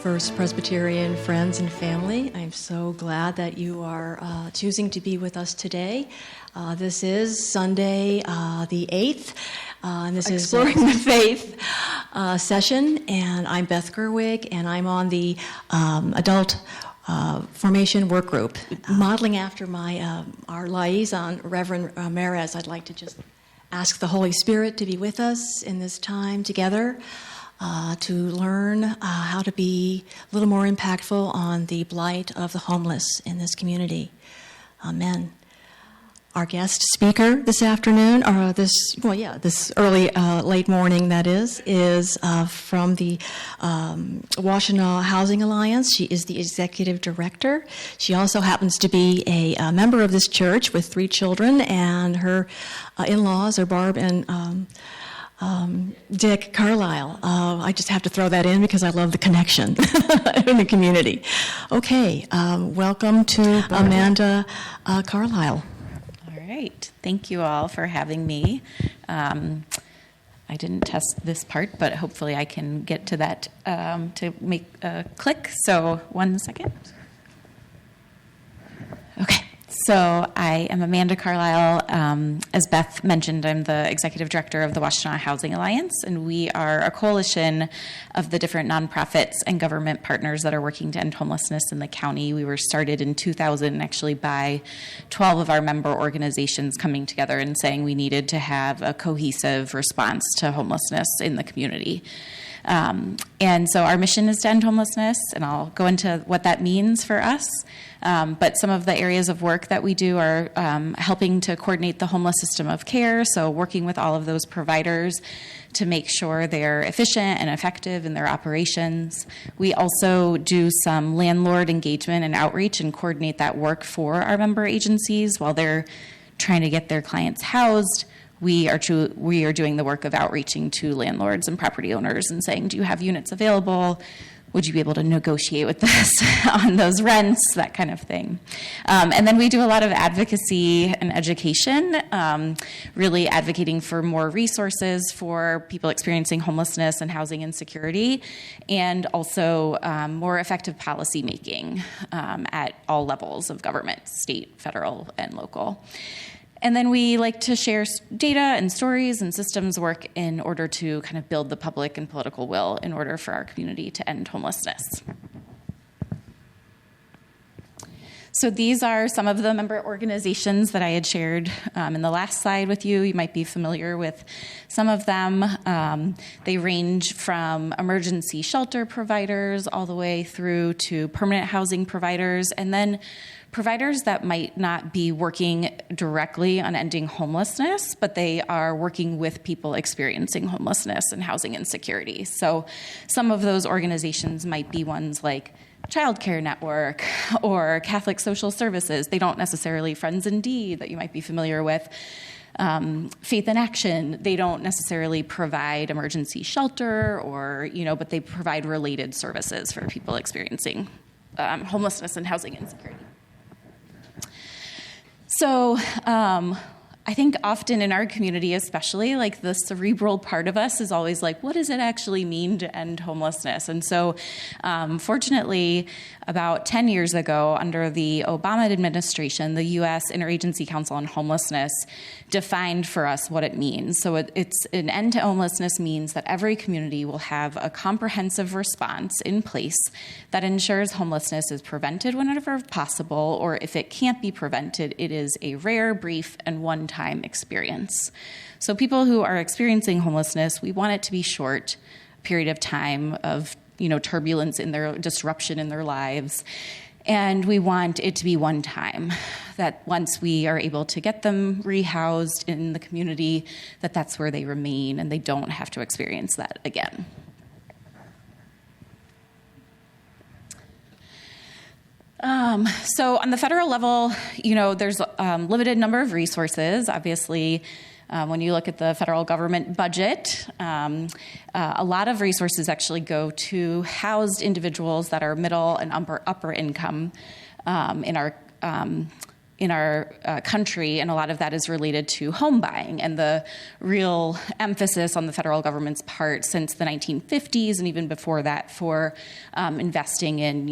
First Presbyterian friends and family. I'm so glad that you are choosing to be with us today. This is Sunday the 8th, and this is Exploring the Faith session, and I'm Beth Gerwig, and I'm on the Adult Formation Work Group. Modeling after our liaison, Reverend Ramirez, I'd like to just ask the Holy Spirit to be with us in this time together. To learn how to be a little more impactful on the blight of the homeless in this community. Amen. Our guest speaker this afternoon, or this early, late morning, that is from the Washtenaw Housing Alliance. She is the executive director. She also happens to be a member of this church with 3 children, and her in-laws are Barb and Dick Carlisle. I just have to throw that in because I love the connection in the community. Okay, welcome to Amanda Carlisle. All right, thank you all for having me. I didn't test this part, but hopefully I can get to that to make a click. So 1 second. Okay. So I am Amanda Carlisle. As Beth mentioned, I'm the executive director of the Washtenaw Housing Alliance, and we are a coalition of the different nonprofits and government partners that are working to end homelessness in the county. We were started in 2000, actually, by 12 of our member organizations coming together and saying we needed to have a cohesive response to homelessness in the community. And so our mission is to end homelessness, and I'll go into what that means for us. But some of the areas of work that we do are helping to coordinate the homeless system of care, so working with all of those providers to make sure they're efficient and effective in their operations. We also do some landlord engagement and outreach and coordinate that work for our member agencies while they're trying to get their clients housed. We are doing the work of outreaching to landlords and property owners and saying, do you have units available? Would you be able to negotiate with us on those rents, that kind of thing. And then we do a lot of advocacy and education, really advocating for more resources for people experiencing homelessness and housing insecurity, and also more effective policy making at all levels of government, state, federal, and local. And then we like to share data and stories and systems work in order to kind of build the public and political will in order for our community to end homelessness. So these are some of the member organizations that I had shared in the last slide with you. You might be familiar with some of them. They range from emergency shelter providers all the way through to permanent housing providers, and then providers that might not be working directly on ending homelessness, but they are working with people experiencing homelessness and housing insecurity. So some of those organizations might be ones like Child Care Network or Catholic Social Services. They don't necessarily Friends Indeed that you might be familiar with. Faith in Action, they don't necessarily provide emergency shelter or, but they provide related services for people experiencing homelessness and housing insecurity. So I think often in our community, especially, like the cerebral part of us is always like, what does it actually mean to end homelessness? And so fortunately, about 10 years ago, under the Obama administration, the U.S. Interagency Council on Homelessness defined for us what it means. So it's an end to homelessness means that every community will have a comprehensive response in place that ensures homelessness is prevented whenever possible, or if it can't be prevented, it is a rare, brief, and one-time experience. So people who are experiencing homelessness, we want it to be short, period of time of turbulence in their disruption in their lives. And we want it to be one time, that once we are able to get them rehoused in the community, that's where they remain and they don't have to experience that again. So on the federal level, there's a limited number of resources. Obviously, when you look at the federal government budget, a lot of resources actually go to housed individuals that are middle and upper income in our in our country, and a lot of that is related to home buying and the real emphasis on the federal government's part since the 1950s and even before that for investing in,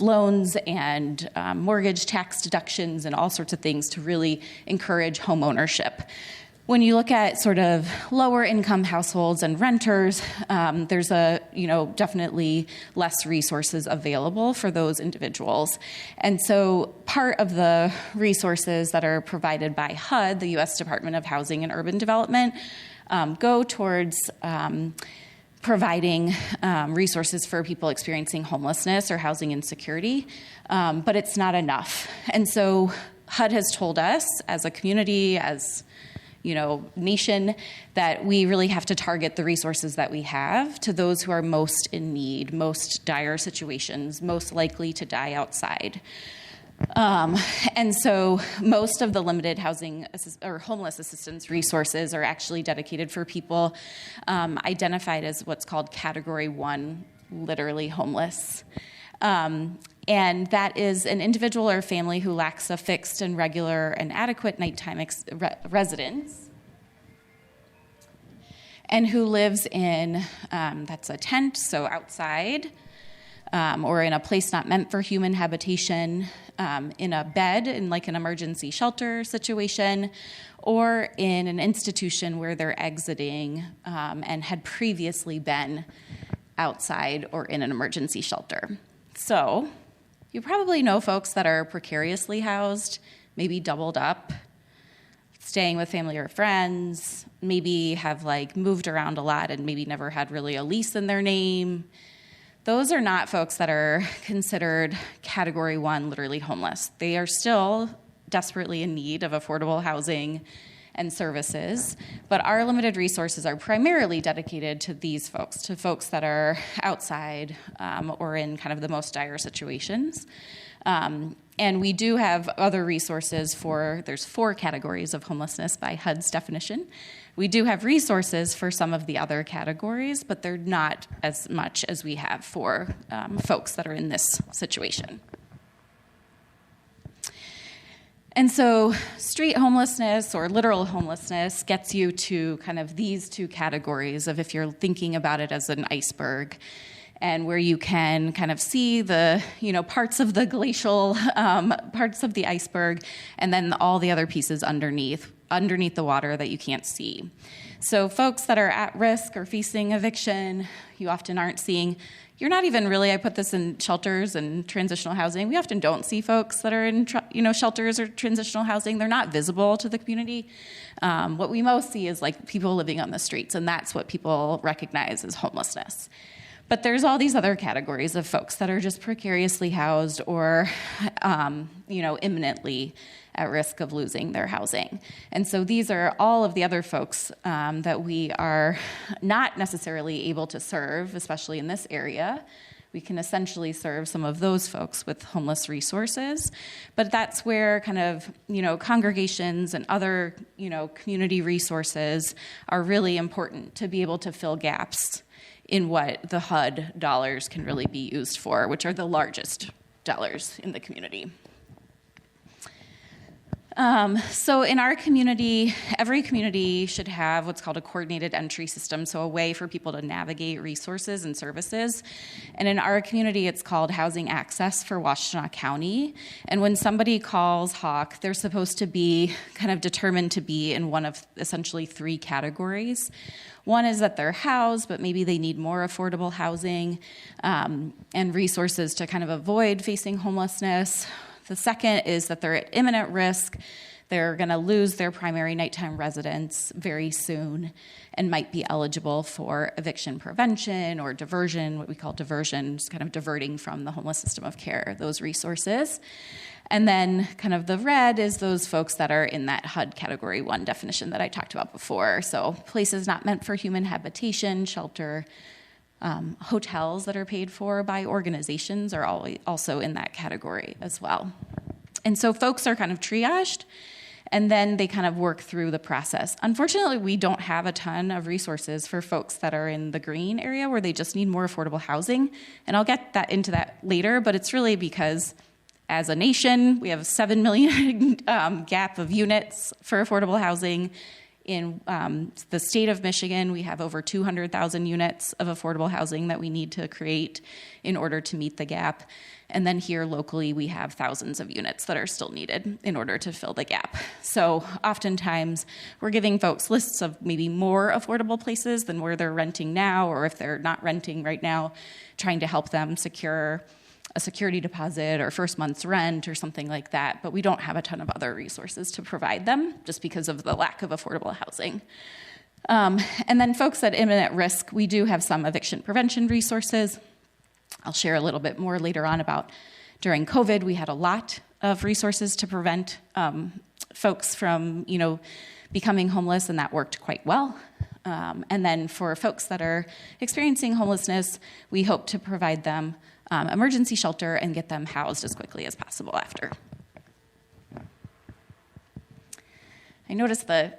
loans and mortgage tax deductions and all sorts of things to really encourage home ownership. When you look at sort of lower income households and renters, there's definitely less resources available for those individuals. And so part of the resources that are provided by HUD, the U.S. Department of Housing and Urban Development, go towards providing resources for people experiencing homelessness or housing insecurity, but it's not enough. And so HUD has told us as a community, as nation, that we really have to target the resources that we have to those who are most in need, most dire situations, most likely to die outside. And so most of the limited housing or homeless assistance resources are actually dedicated for people identified as what's called Category 1, literally homeless. And that is an individual or family who lacks a fixed and regular and adequate nighttime residence and who lives in, that's a tent, so outside, or in a place not meant for human habitation, in a bed in like an emergency shelter situation, or in an institution where they're exiting and had previously been outside or in an emergency shelter. So you probably know folks that are precariously housed, maybe doubled up, staying with family or friends, maybe have moved around a lot and maybe never had really a lease in their name. Those are not folks that are considered Category 1, literally homeless. They are still desperately in need of affordable housing and services, but our limited resources are primarily dedicated to these folks, to folks that are outside or in kind of the most dire situations. And we do have other resources there's 4 categories of homelessness by HUD's definition. We do have resources for some of the other categories, but they're not as much as we have for folks that are in this situation. And so street homelessness or literal homelessness gets you to kind of these 2 categories of if you're thinking about it as an iceberg, and where you can kind of see the, parts of the glacial, parts of the iceberg, and then all the other pieces underneath the water that you can't see. So folks that are at risk or facing eviction, you often aren't seeing. You're not even really, I put this in shelters and transitional housing. We often don't see folks that are in shelters or transitional housing. They're not visible to the community. What we most see is people living on the streets, and that's what people recognize as homelessness. But there's all these other categories of folks that are just precariously housed or, imminently at risk of losing their housing. And so these are all of the other folks that we are not necessarily able to serve, especially in this area. We can essentially serve some of those folks with homeless resources. But that's where kind of, congregations and other, community resources are really important to be able to fill gaps in what the HUD dollars can really be used for, which are the largest dollars in the community. So in our community, every community should have what's called a coordinated entry system, so a way for people to navigate resources and services. And in our community, it's called Housing Access for Washtenaw County. And when somebody calls HAWK, they're supposed to be kind of determined to be in one of essentially 3 categories. One is that they're housed, but maybe they need more affordable housing and resources to kind of avoid facing homelessness. The second is that they're at imminent risk. They're going to lose their primary nighttime residence very soon and might be eligible for eviction prevention or diversion, what we call diversion, just kind of diverting from the homeless system of care, those resources. And then kind of the red is those folks that are in that HUD Category 1 definition that I talked about before. So places not meant for human habitation, shelter, hotels that are paid for by organizations are also in that category as well. And so folks are kind of triaged, and then they kind of work through the process. Unfortunately, we don't have a ton of resources for folks that are in the green area where they just need more affordable housing. And I'll get into that later, but it's really because as a nation, we have a 7 million gap of units for affordable housing. In the state of Michigan, we have over 200,000 units of affordable housing that we need to create in order to meet the gap. And then here locally, we have thousands of units that are still needed in order to fill the gap. So oftentimes, we're giving folks lists of maybe more affordable places than where they're renting now, or if they're not renting right now, trying to help them secure a security deposit or first month's rent or something like that, but we don't have a ton of other resources to provide them just because of the lack of affordable housing. And then folks at imminent risk, we do have some eviction prevention resources. I'll share a little bit more later on about during COVID, we had a lot of resources to prevent folks from, becoming homeless, and that worked quite well. And then for folks that are experiencing homelessness, we hope to provide them emergency shelter and get them housed as quickly as possible after. I noticed the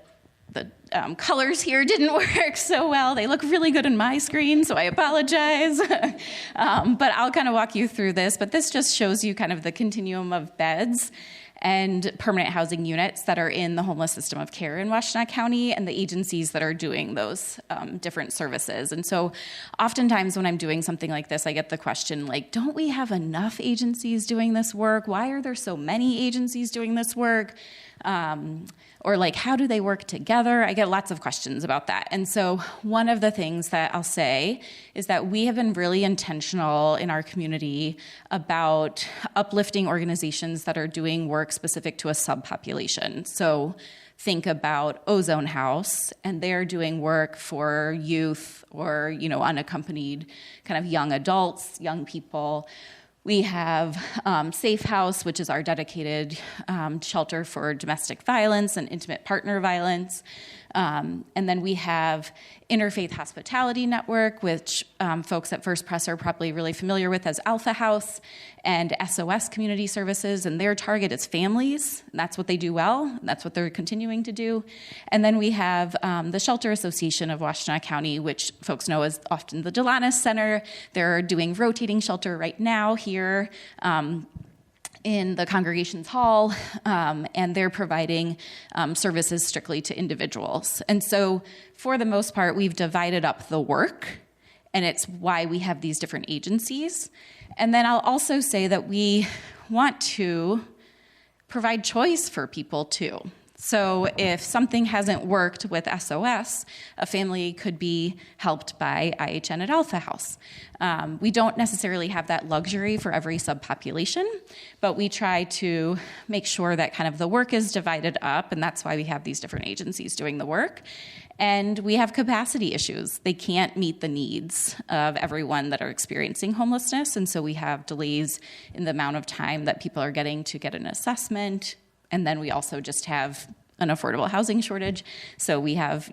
colors here didn't work so well. They look really good on my screen, so I apologize. But I'll kind of walk you through this. But this just shows you kind of the continuum of beds and permanent housing units that are in the homeless system of care in Washtenaw County and the agencies that are doing those different services. And so oftentimes when I'm doing something like this, I get the question, like, don't we have enough agencies doing this work? Why are there so many agencies doing this work? Or like, how do they work together? I get lots of questions about that. And so one of the things that I'll say is that we have been really intentional in our community about uplifting organizations that are doing work specific to a subpopulation. So think about Ozone House, and they're doing work for youth or, unaccompanied kind of young adults, young people. We have Safe House, which is our dedicated shelter for domestic violence and intimate partner violence. And then we have Interfaith Hospitality Network, which folks at First Press are probably really familiar with as Alpha House, and SOS Community Services, and their target is families. That's what they do well. That's what they're continuing to do. And then we have the Shelter Association of Washtenaw County, which folks know as often the Delanis Center. They're doing rotating shelter right now here in the Congregations Hall, and they're providing services strictly to individuals. And so for the most part, we've divided up the work, and it's why we have these different agencies. And then I'll also say that we want to provide choice for people too. So if something hasn't worked with SOS, a family could be helped by IHN at Alpha House. We don't necessarily have that luxury for every subpopulation, but we try to make sure that kind of the work is divided up, and that's why we have these different agencies doing the work. And we have capacity issues. They can't meet the needs of everyone that are experiencing homelessness, and so we have delays in the amount of time that people are getting to get an assessment. And then we also just have an affordable housing shortage. So we have,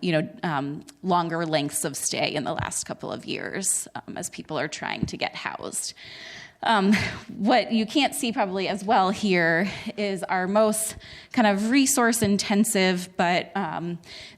longer lengths of stay in the last couple of years as people are trying to get housed. What you can't see probably as well here is our most kind of resource-intensive but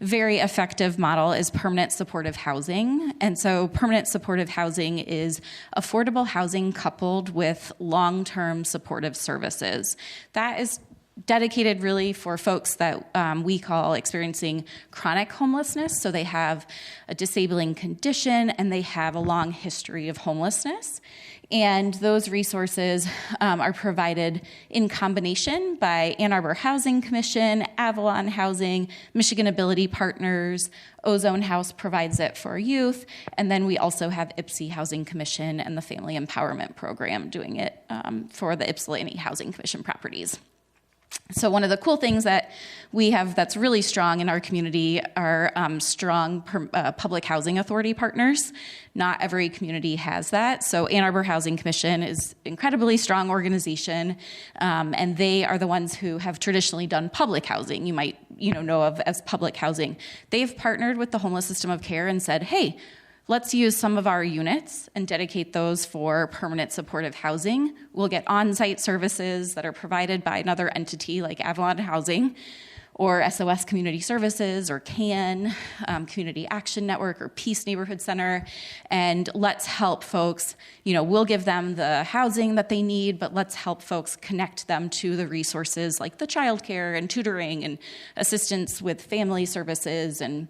very effective model is permanent supportive housing. And so permanent supportive housing is affordable housing coupled with long-term supportive services. That is dedicated really for folks that we call experiencing chronic homelessness. So they have a disabling condition and they have a long history of homelessness. And those resources are provided in combination by Ann Arbor Housing Commission, Avalon Housing, Michigan Ability Partners, Ozone House provides it for youth, and then we also have Ypsi Housing Commission and the Family Empowerment Program doing it for the Ypsilanti Housing Commission properties. So one of the cool things that we have that's really strong in our community are strong public housing authority partners. Not every community has that. So Ann Arbor Housing Commission is an incredibly strong organization, and they are the ones who have traditionally done public housing. You might know of as public housing. They've partnered with the homeless system of care and said, hey, let's use some of our units and dedicate those for permanent supportive housing. We'll get on-site services that are provided by another entity like Avalon Housing, or SOS Community Services, or CAN, Community Action Network, or Peace Neighborhood Center, and let's help folks, we'll give them the housing that they need, but let's help folks connect them to the resources like the childcare and tutoring and assistance with family services and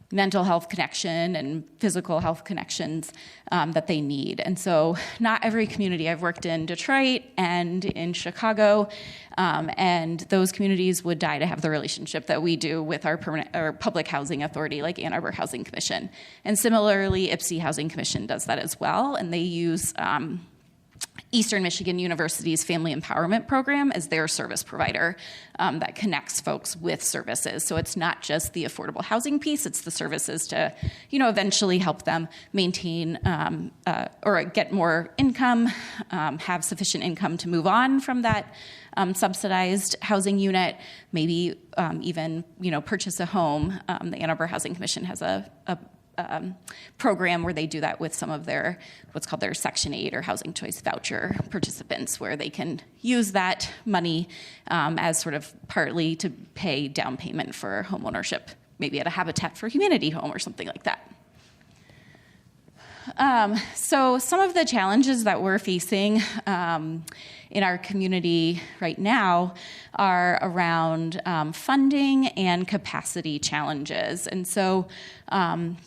mental health connection and physical health connections that they need. And so not every community. I've worked in Detroit and in Chicago, and those communities would die to have the relationship that we do with our public housing authority like Ann Arbor Housing Commission. And similarly, IPSI Housing Commission does that as well, and they use Eastern Michigan University's Family Empowerment Program as their service provider that connects folks with services. So it's not just the affordable housing piece, it's the services to, eventually help them maintain or get more income, have sufficient income to move on from that subsidized housing unit, maybe even, purchase a home. The Ann Arbor Housing Commission has a program where they do that with some of their what's called their Section 8 or Housing Choice Voucher participants, where they can use that money as sort of partly to pay down payment for home ownership, maybe at a Habitat for Humanity home or something like that. So some of the challenges that we're facing in our community right now are around funding and capacity challenges. And so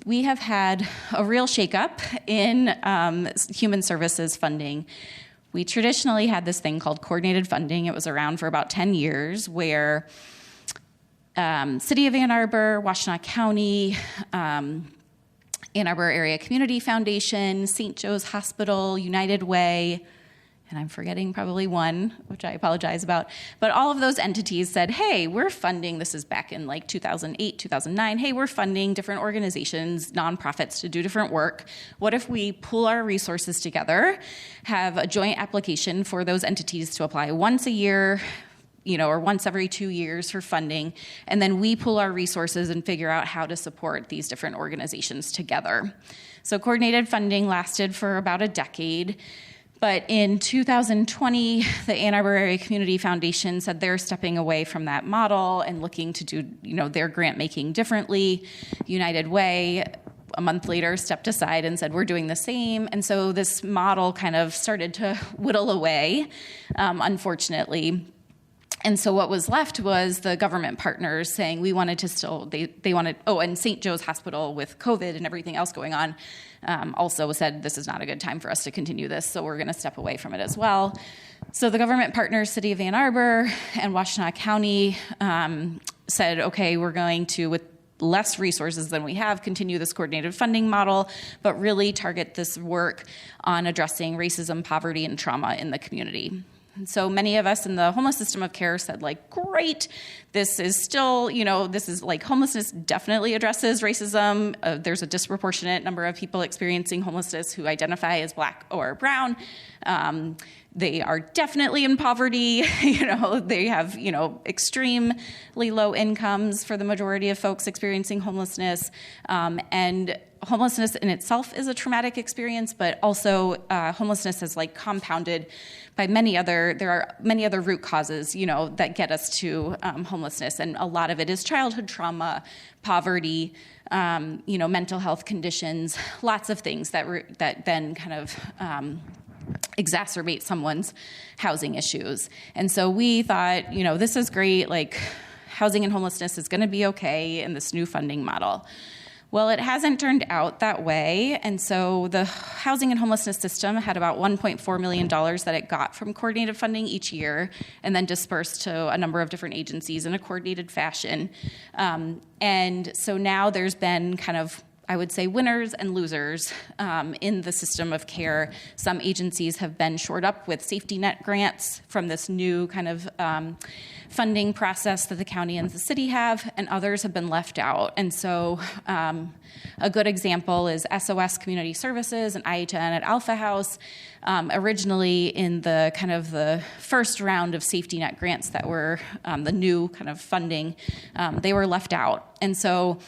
we have had a real shakeup in human services funding. We traditionally had this thing called coordinated funding. It was around for about 10 years, where City of Ann Arbor, Washtenaw County, Ann Arbor Area Community Foundation, St. Joe's Hospital, United Way, and I'm forgetting probably one, which I apologize about, but all of those entities said, hey, we're funding, this is back in like 2008, 2009, hey, we're funding different organizations, nonprofits to do different work. What if we pool our resources together, have a joint application for those entities to apply once a year, or once every 2 years for funding, and then we pool our resources and figure out how to support these different organizations together. So coordinated funding lasted for about a decade. But in 2020, the Ann Arbor Area Community Foundation said they're stepping away from that model and looking to do, their grant making differently. United Way, a month later, stepped aside and said, we're doing the same. And so this model kind of started to whittle away, unfortunately. And so what was left was the government partners saying we wanted to still, they wanted, and St. Joe's Hospital with COVID and everything else going on also said this is not a good time for us to continue this, so we're going to step away from it as well. So the government partners, City of Ann Arbor and Washtenaw County, said, okay, we're going to, with less resources than we have, continue this coordinated funding model, but really target this work on addressing racism, poverty, and trauma in the community. And so many of us in the homeless system of care said, great, this is still, this is homelessness definitely addresses racism. There's a disproportionate number of people experiencing homelessness who identify as Black or brown. They are definitely in poverty. They have, extremely low incomes for the majority of folks experiencing homelessness. And homelessness in itself is a traumatic experience, but also homelessness is compounded by there are many other root causes, that get us to homelessness. And a lot of it is childhood trauma, poverty, mental health conditions, lots of things that then kind of exacerbate someone's housing issues. And so we thought, this is great, housing and homelessness is going to be okay in this new funding model. Well, it hasn't turned out that way, and so the housing and homelessness system had about $1.4 million that it got from coordinated funding each year, and then dispersed to a number of different agencies in a coordinated fashion. And so now there's been kind of, I would say, winners and losers in the system of care. Some agencies have been shored up with safety net grants from this new kind of funding process that the county and the city have, and others have been left out. And so a good example is SOS Community Services and IHN at Alpha House. Originally in the kind of the first round of safety net grants that were the new kind of funding, they were left out. And so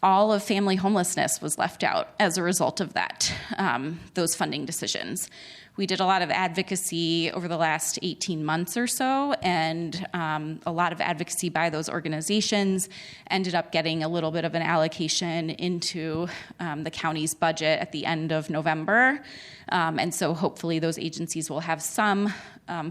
all of family homelessness was left out as a result of that, those funding decisions. We did a lot of advocacy over the last 18 months or so, and a lot of advocacy by those organizations ended up getting a little bit of an allocation into the county's budget at the end of November. And so hopefully those agencies will have some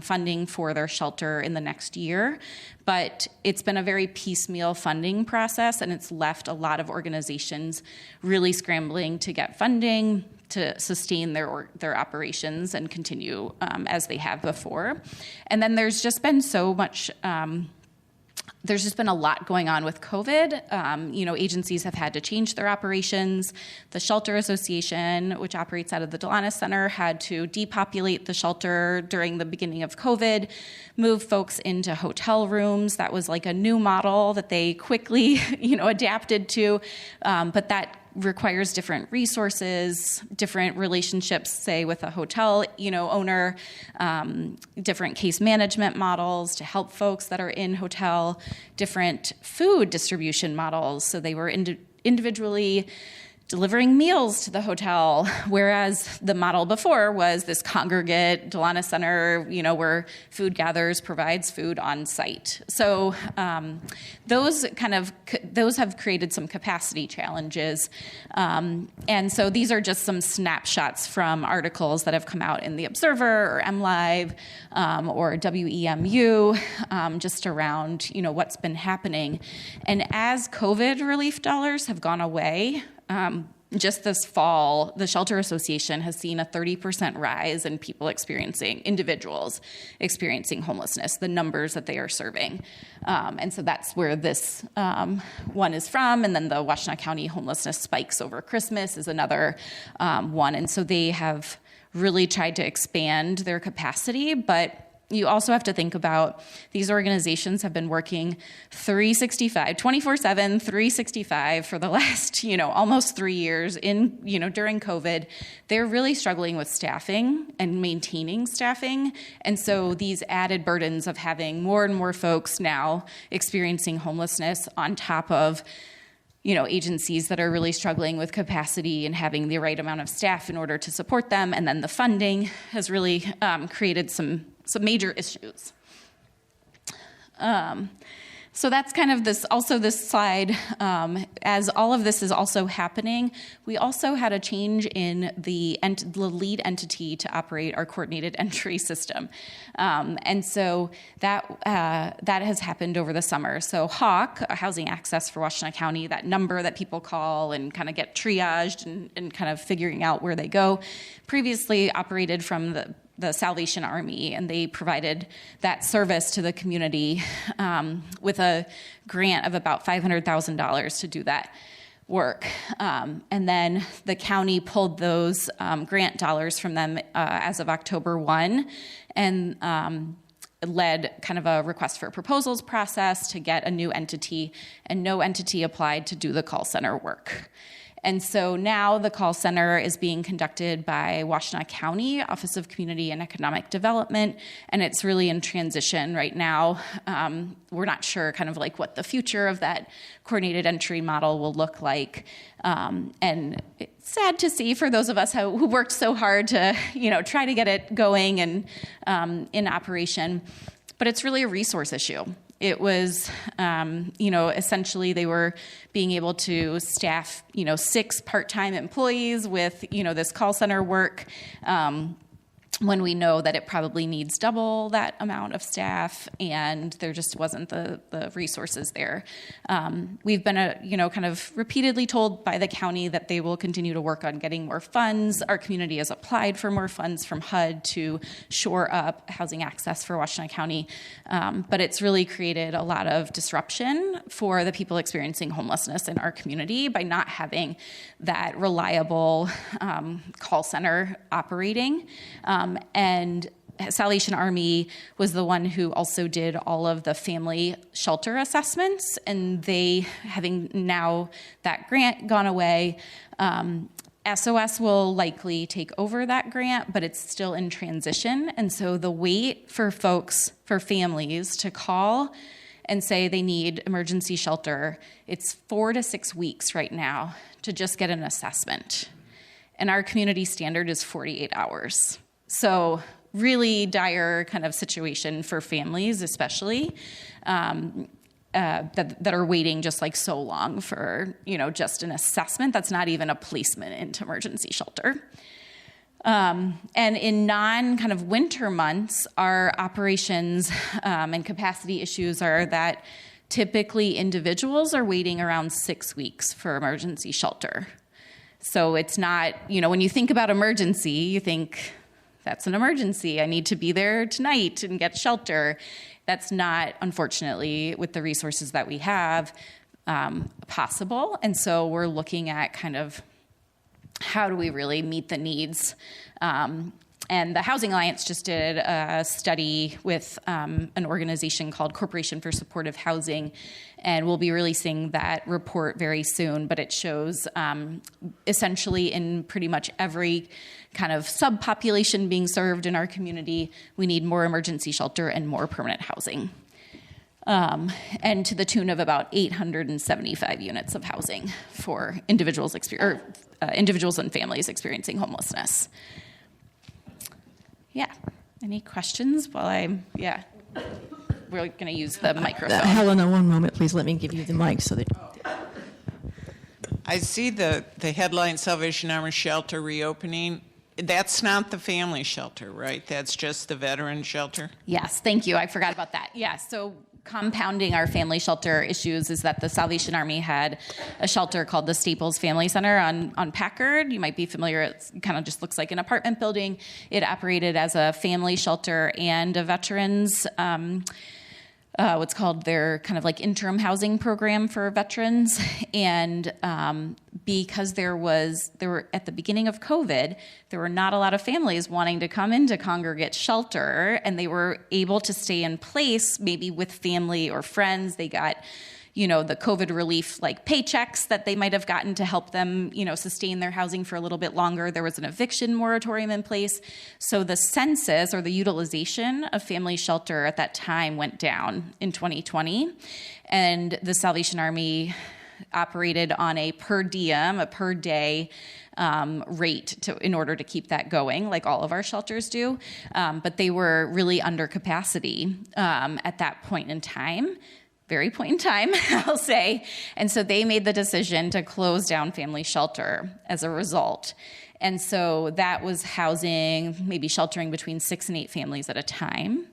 funding for their shelter in the next year. But it's been a very piecemeal funding process, and it's left a lot of organizations really scrambling to get funding to sustain their operations and continue as they have before. And then there's just been so much there's just been a lot going on with COVID. Agencies have had to change their operations. The Shelter Association, which operates out of the Delana Center, had to depopulate the shelter during the beginning of COVID, move folks into hotel rooms. That was like a new model that they quickly, adapted to. But that requires different resources, different relationships, say with a hotel, owner, different case management models to help folks that are in hotel, different food distribution models. So they were individually delivering meals to the hotel, whereas the model before was this congregate Delana Center, where food gathers, provides food on site. So those have created some capacity challenges. And so these are just some snapshots from articles that have come out in The Observer or MLive or WEMU, just around, what's been happening. And as COVID relief dollars have gone away, just this fall, the Shelter Association has seen a 30% rise in individuals experiencing homelessness, the numbers that they are serving. And so that's where this one is from. And then the Washtenaw County homelessness spikes over Christmas is another one. And so they have really tried to expand their capacity, but you also have to think about these organizations have been working 24/7, 365 for the last, almost 3 years during COVID. They're really struggling with staffing and maintaining staffing. And so these added burdens of having more and more folks now experiencing homelessness on top of agencies that are really struggling with capacity and having the right amount of staff in order to support them, and then the funding has really created some major issues. So that's kind of this slide. As all of this is also happening, we also had a change in the lead entity to operate our coordinated entry system. And so that has happened over the summer. So HAWK, Housing Access for Washtenaw County, that number that people call and kind of get triaged and kind of figuring out where they go, previously operated from the Salvation Army, and they provided that service to the community with a grant of about $500,000 to do that work. And then the county pulled those grant dollars from them as of October 1 and led kind of a request for proposals process to get a new entity, and no entity applied to do the call center work. And so now the call center is being conducted by Washtenaw County Office of Community and Economic Development, and it's really in transition right now. We're not sure kind of like what the future of that coordinated entry model will look like. And it's sad to see for those of us who worked so hard to, try to get it going and in operation, but it's really a resource issue. It was, essentially they were being able to staff, 6 part-time employees with, this call center work. When we know that it probably needs double that amount of staff, and there just wasn't the resources there. We've been, kind of repeatedly told by the county that they will continue to work on getting more funds. Our community has applied for more funds from HUD to shore up housing access for Washtenaw County, but it's really created a lot of disruption for the people experiencing homelessness in our community by not having that reliable call center operating. And Salvation Army was the one who also did all of the family shelter assessments, and they, having now that grant gone away, SOS will likely take over that grant, but it's still in transition. And so the wait for families to call and say they need emergency shelter, it's 4 to 6 weeks right now to just get an assessment. And our community standard is 48 hours. So really dire kind of situation for families, especially, that are waiting just like so long for, just an assessment. That's not even a placement into emergency shelter. And in non-kind of winter months, our operations and capacity issues are that typically individuals are waiting around 6 weeks for emergency shelter. So it's not, when you think about emergency, you think, that's an emergency. I need to be there tonight and get shelter. That's not, unfortunately, with the resources that we have, possible. And so we're looking at kind of how do we really meet the needs. And the Housing Alliance just did a study with an organization called Corporation for Supportive Housing, and we'll be releasing that report very soon. But it shows essentially in pretty much every kind of subpopulation being served in our community, we need more emergency shelter and more permanent housing. And to the tune of about 875 units of housing for individuals and families experiencing homelessness. Yeah. Any questions while we're going to use the microphone. Helena, one moment, please. Let me give you the mic so that. I see the headline, Salvation Army Shelter reopening. That's not the family shelter, right? That's just the veteran shelter? Yes, thank you. I forgot about that. Yeah, so compounding our family shelter issues is that the Salvation Army had a shelter called the Staples Family Center on Packard. You might be familiar. It kind of just looks like an apartment building. It operated as a family shelter and a veterans what's called their kind of like interim housing program for veterans. And because there were at the beginning of COVID, there were not a lot of families wanting to come into congregate shelter, and they were able to stay in place maybe with family or friends. They got the COVID relief like paychecks that they might have gotten to help them, sustain their housing for a little bit longer. There was an eviction moratorium in place. So the census or the utilization of family shelter at that time went down in 2020. And the Salvation Army operated on a per diem, a per day rate in order to keep that going, like all of our shelters do. But they were really under capacity at that point in time. Very point in time, I'll say. And so they made the decision to close down family shelter as a result. And so that was housing, maybe sheltering between 6 and 8 families at a time.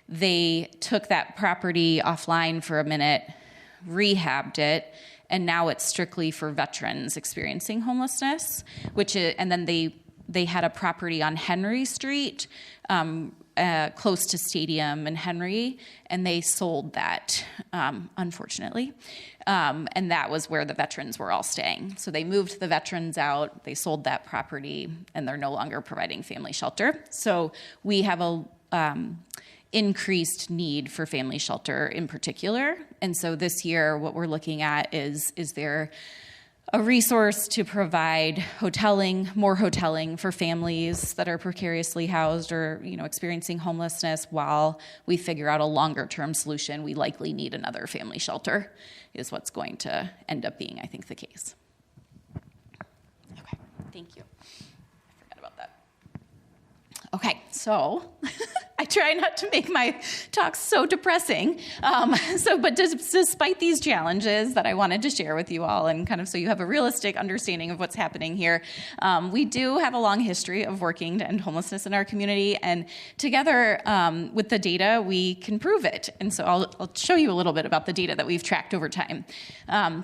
They took that property offline for a minute, rehabbed it, and now it's strictly for veterans experiencing homelessness, and then they had a property on Henry Street, close to Stadium and Henry, and they sold that, unfortunately. And that was where the veterans were all staying. So they moved the veterans out, they sold that property, and they're no longer providing family shelter. So we have a increased need for family shelter in particular. And so this year, what we're looking at is there a resource to provide more hoteling for families that are precariously housed or, experiencing homelessness while we figure out a longer-term solution. We likely need another family shelter is what's going to end up being, I think, the case. Okay, thank you. I forgot about that. Okay, so I try not to make my talks so depressing. But despite these challenges that I wanted to share with you all, and kind of so you have a realistic understanding of what's happening here, we do have a long history of working to end homelessness in our community, and together with the data, we can prove it. And so I'll show you a little bit about the data that we've tracked over time.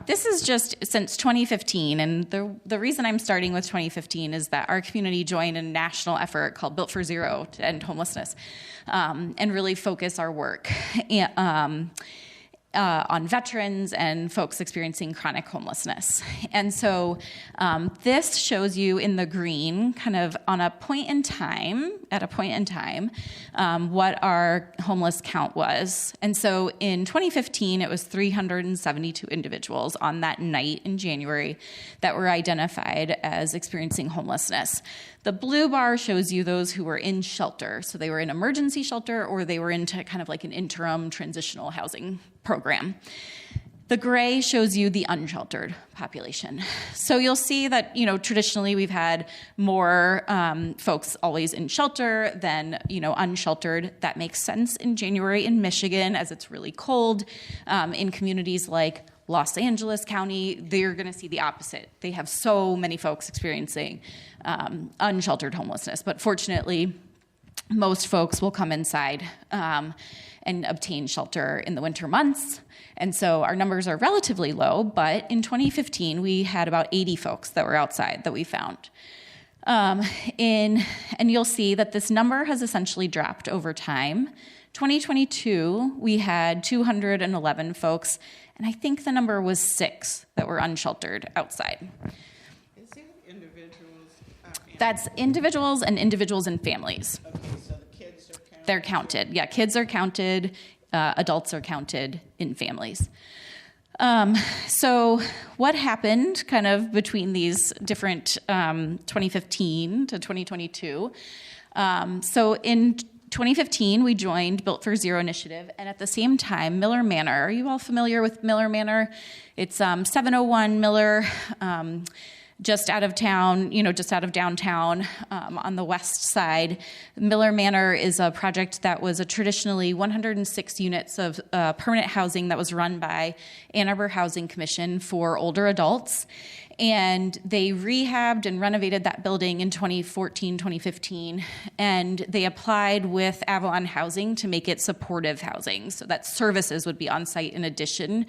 This is just since 2015, and the reason I'm starting with 2015 is that our community joined a national effort called Built for Zero to end homelessness. And really focus our work on veterans and folks experiencing chronic homelessness. And so this shows you in the green, kind of on a point in time, at a point in time what our homeless count was. And so in 2015, it was 372 individuals on that night in January that were identified as experiencing homelessness. The blue bar shows you those who were in shelter. So they were in emergency shelter or they were into kind of like an interim transitional housing program. The gray shows you the unsheltered population. So you'll see that, traditionally we've had more folks always in shelter than, unsheltered. That makes sense in January in Michigan as it's really cold. In communities like Los Angeles County, they're going to see the opposite. They have so many folks experiencing unsheltered homelessness. But fortunately, most folks will come inside and obtain shelter in the winter months. And so our numbers are relatively low, but in 2015, we had about 80 folks that were outside that we found. And you'll see that this number has essentially dropped over time. 2022, we had 211 folks, and I think the number was 6 that were unsheltered outside. Is it individuals? That's individuals and families. Okay, so the kids are counted? They're counted. Yeah, kids are counted. Adults are counted in families. So what happened kind of between these different 2015 to 2022? So in 2015, we joined Built for Zero initiative, and at the same time, Miller Manor. Are you all familiar with Miller Manor? It's 701 Miller, just out of town, just out of downtown on the west side. Miller Manor is a project that was a traditionally 106 units of permanent housing that was run by Ann Arbor Housing Commission for older adults. And they rehabbed and renovated that building in 2014, 2015, and they applied with Avalon Housing to make it supportive housing, so that services would be on site in addition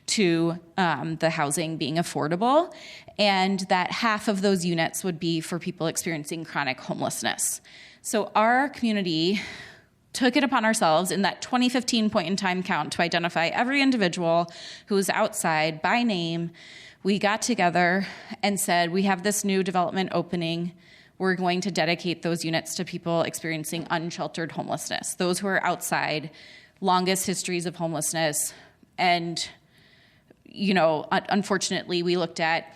to the housing being affordable, and that half of those units would be for people experiencing chronic homelessness. So our community took it upon ourselves in that 2015 point in time count to identify every individual who was outside by name. We got together and said, we have this new development opening. We're going to dedicate those units to people experiencing unsheltered homelessness, those who are outside, longest histories of homelessness. And, unfortunately, we looked at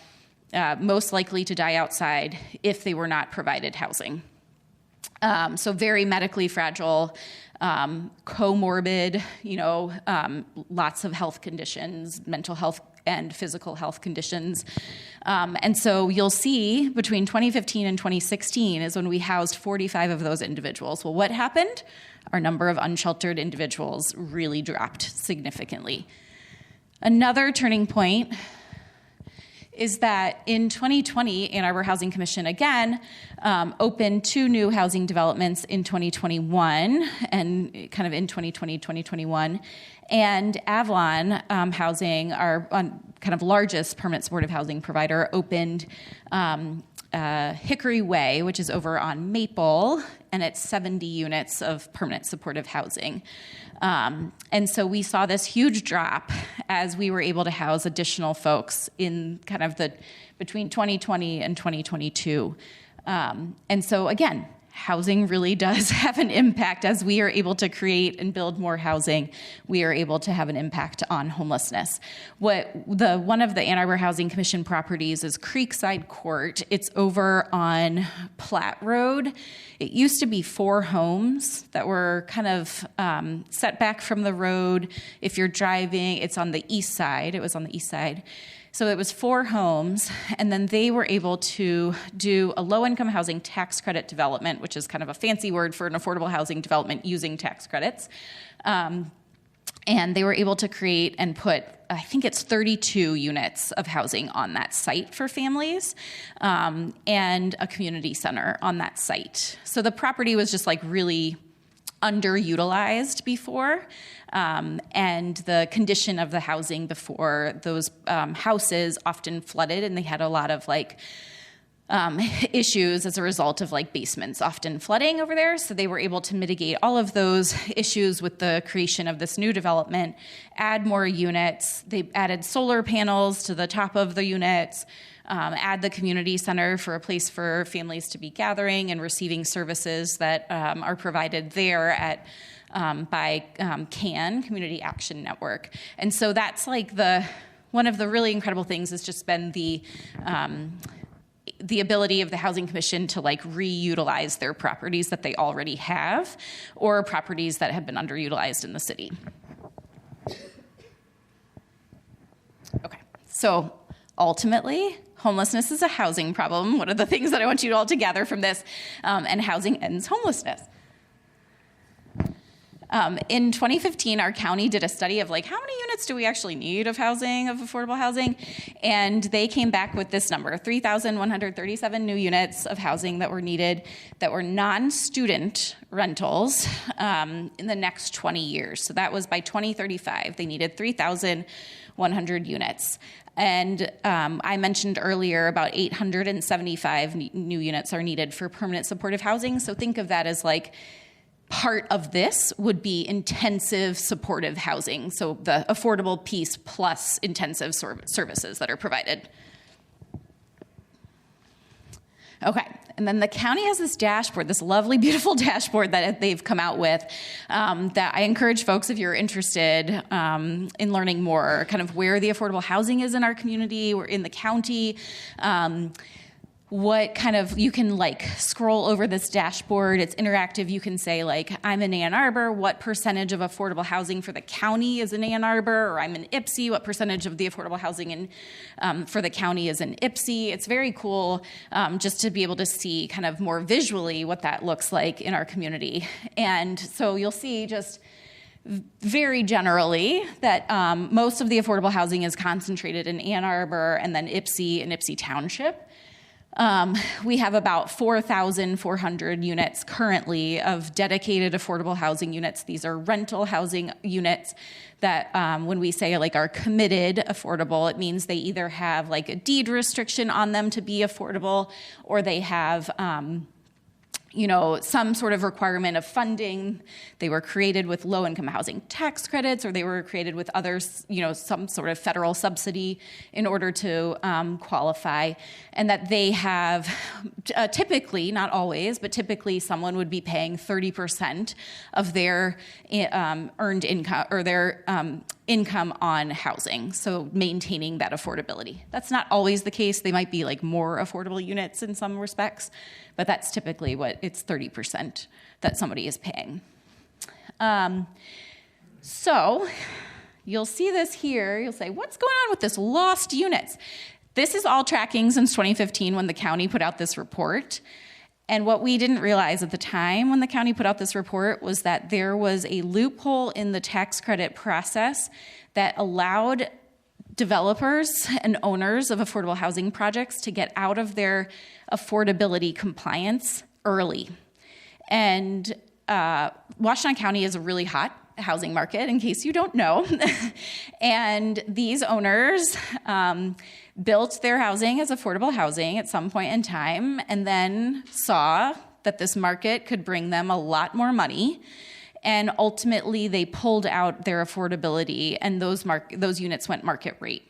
most likely to die outside if they were not provided housing. So very medically fragile, comorbid, lots of health conditions, mental health and physical health conditions. And so you'll see between 2015 and 2016 is when we housed 45 of those individuals. Well, what happened? Our number of unsheltered individuals really dropped significantly. Another turning point is that in 2020, Ann Arbor Housing Commission again opened 2 new housing developments in 2021 and kind of in 2020, 2021. And Avalon Housing, our kind of largest permanent supportive housing provider, opened Hickory Way, which is over on Maple, and it's 70 units of permanent supportive housing. And so we saw this huge drop as we were able to house additional folks in kind of the between 2020 and 2022. And so again, housing really does have an impact. As we are able to create and build more housing, we are able to have an impact on homelessness. One of the Ann Arbor Housing Commission properties is Creekside Court. It's over on Platt Road. It used to be 4 homes that were kind of set back from the road. If you're driving, it's on the east side. It was on the east side. So it was 4 homes, and then they were able to do a low-income housing tax credit development, which is kind of a fancy word for an affordable housing development using tax credits. And they were able to create and put, I think it's 32 units of housing on that site for families, and a community center on that site. So the property was just like really underutilized before, and the condition of the housing before, those houses often flooded, and they had a lot of issues as a result of like basements often flooding over there. So they were able to mitigate all of those issues with the creation of this new development, add more units. They added solar panels to the top of the units, add the community center for a place for families to be gathering and receiving services that are provided there at by CAN, Community Action Network. And so that's like one of the really incredible things has just been the ability of the Housing Commission to like reutilize their properties that they already have or properties that have been underutilized in the city. Okay, so ultimately, homelessness is a housing problem. One of the things that I want you all to gather from this, and housing ends homelessness. In 2015, our county did a study of like, how many units do we actually need of housing, of affordable housing? And they came back with this number, 3,137 new units of housing that were needed that were non-student rentals in the next 20 years. So that was by 2035, they needed 3,100 units. And I mentioned earlier about 875 new units are needed for permanent supportive housing. So think of that as like, part of this would be intensive supportive housing, so the affordable piece plus intensive services that are provided. Okay, and then the county has this dashboard, this lovely, beautiful dashboard that they've come out with that I encourage folks, if you're interested in learning more, kind of where the affordable housing is in our community or in the county, what kind of, you can like scroll over this dashboard. It's interactive. You can say like, I'm in Ann Arbor, what percentage of affordable housing for the county is in Ann Arbor? Or I'm in Ypsi, what percentage of the affordable housing for the county is in Ypsi? It's very cool just to be able to see kind of more visually what that looks like in our community. And so you'll see just very generally that most of the affordable housing is concentrated in Ann Arbor and then Ypsi and Ypsi Township. We have about 4,400 units currently of dedicated affordable housing units. These are rental housing units that when we say like are committed affordable, it means they either have like a deed restriction on them to be affordable or they have some sort of requirement of funding. They were created with low-income housing tax credits, or they were created with others, some sort of federal subsidy in order to qualify, and that they have typically, not always, but typically someone would be paying 30% of their earned income or their income on housing, so maintaining that affordability. That's not always the case. They might be like more affordable units in some respects, but that's typically what it's 30% that somebody is paying. So you'll see this here. You'll say, what's going on with this lost units? This is all tracking since 2015 when the county put out this report. And what we didn't realize at the time when the county put out this report was that there was a loophole in the tax credit process that allowed developers and owners of affordable housing projects to get out of their affordability compliance early. And Washtenaw County is a really hot housing market, in case you don't know. And these owners built their housing as affordable housing at some point in time and then saw that this market could bring them a lot more money. And ultimately, they pulled out their affordability, and those units went market rate.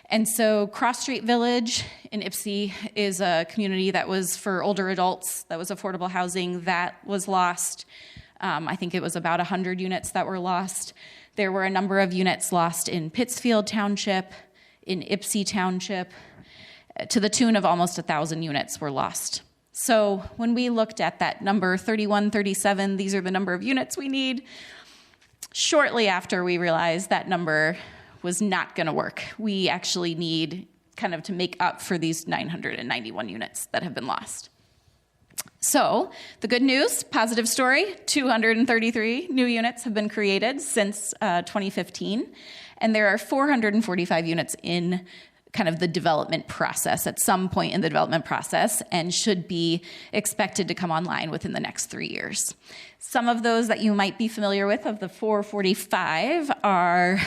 And so Cross Street Village in Ypsi is a community that was for older adults, that was affordable housing, that was lost. I think it was about 100 units that were lost. There were a number of units lost in Pittsfield Township, in Ypsi Township, to the tune of almost 1,000 units were lost. So when we looked at that number, 3137, these are the number of units we need, shortly after we realized that number was not going to work. We actually need kind of to make up for these 991 units that have been lost. So the good news, positive story, 233 new units have been created since 2015, and there are 445 units in kind of the development process at some point in the development process and should be expected to come online within the next 3 years. Some of those that you might be familiar with of the 445 are,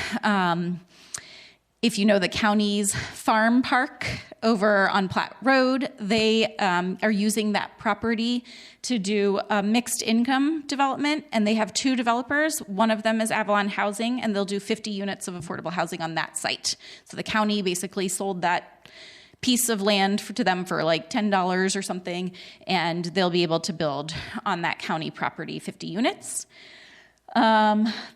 if you know the county's farm park over on Platte Road, they are using that property to do a mixed income development, and they have 2 developers. One of them is Avalon Housing, and they'll do 50 units of affordable housing on that site. So the county basically sold that piece of land to them for like $10 or something, and they'll be able to build on that county property 50 units.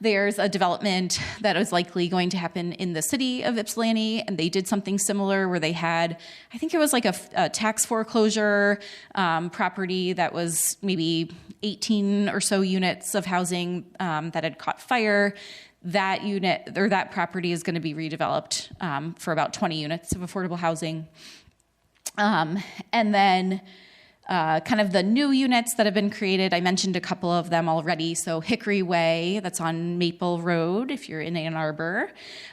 There's a development that is likely going to happen in the city of Ypsilanti, and they did something similar where they had, I think it was like a tax foreclosure property that was maybe 18 or so units of housing that had caught fire. That unit or that property is going to be redeveloped for about 20 units of affordable housing. And then kind of the new units that have been created, I mentioned a couple of them already. So Hickory Way, that's on Maple Road, if you're in Ann Arbor,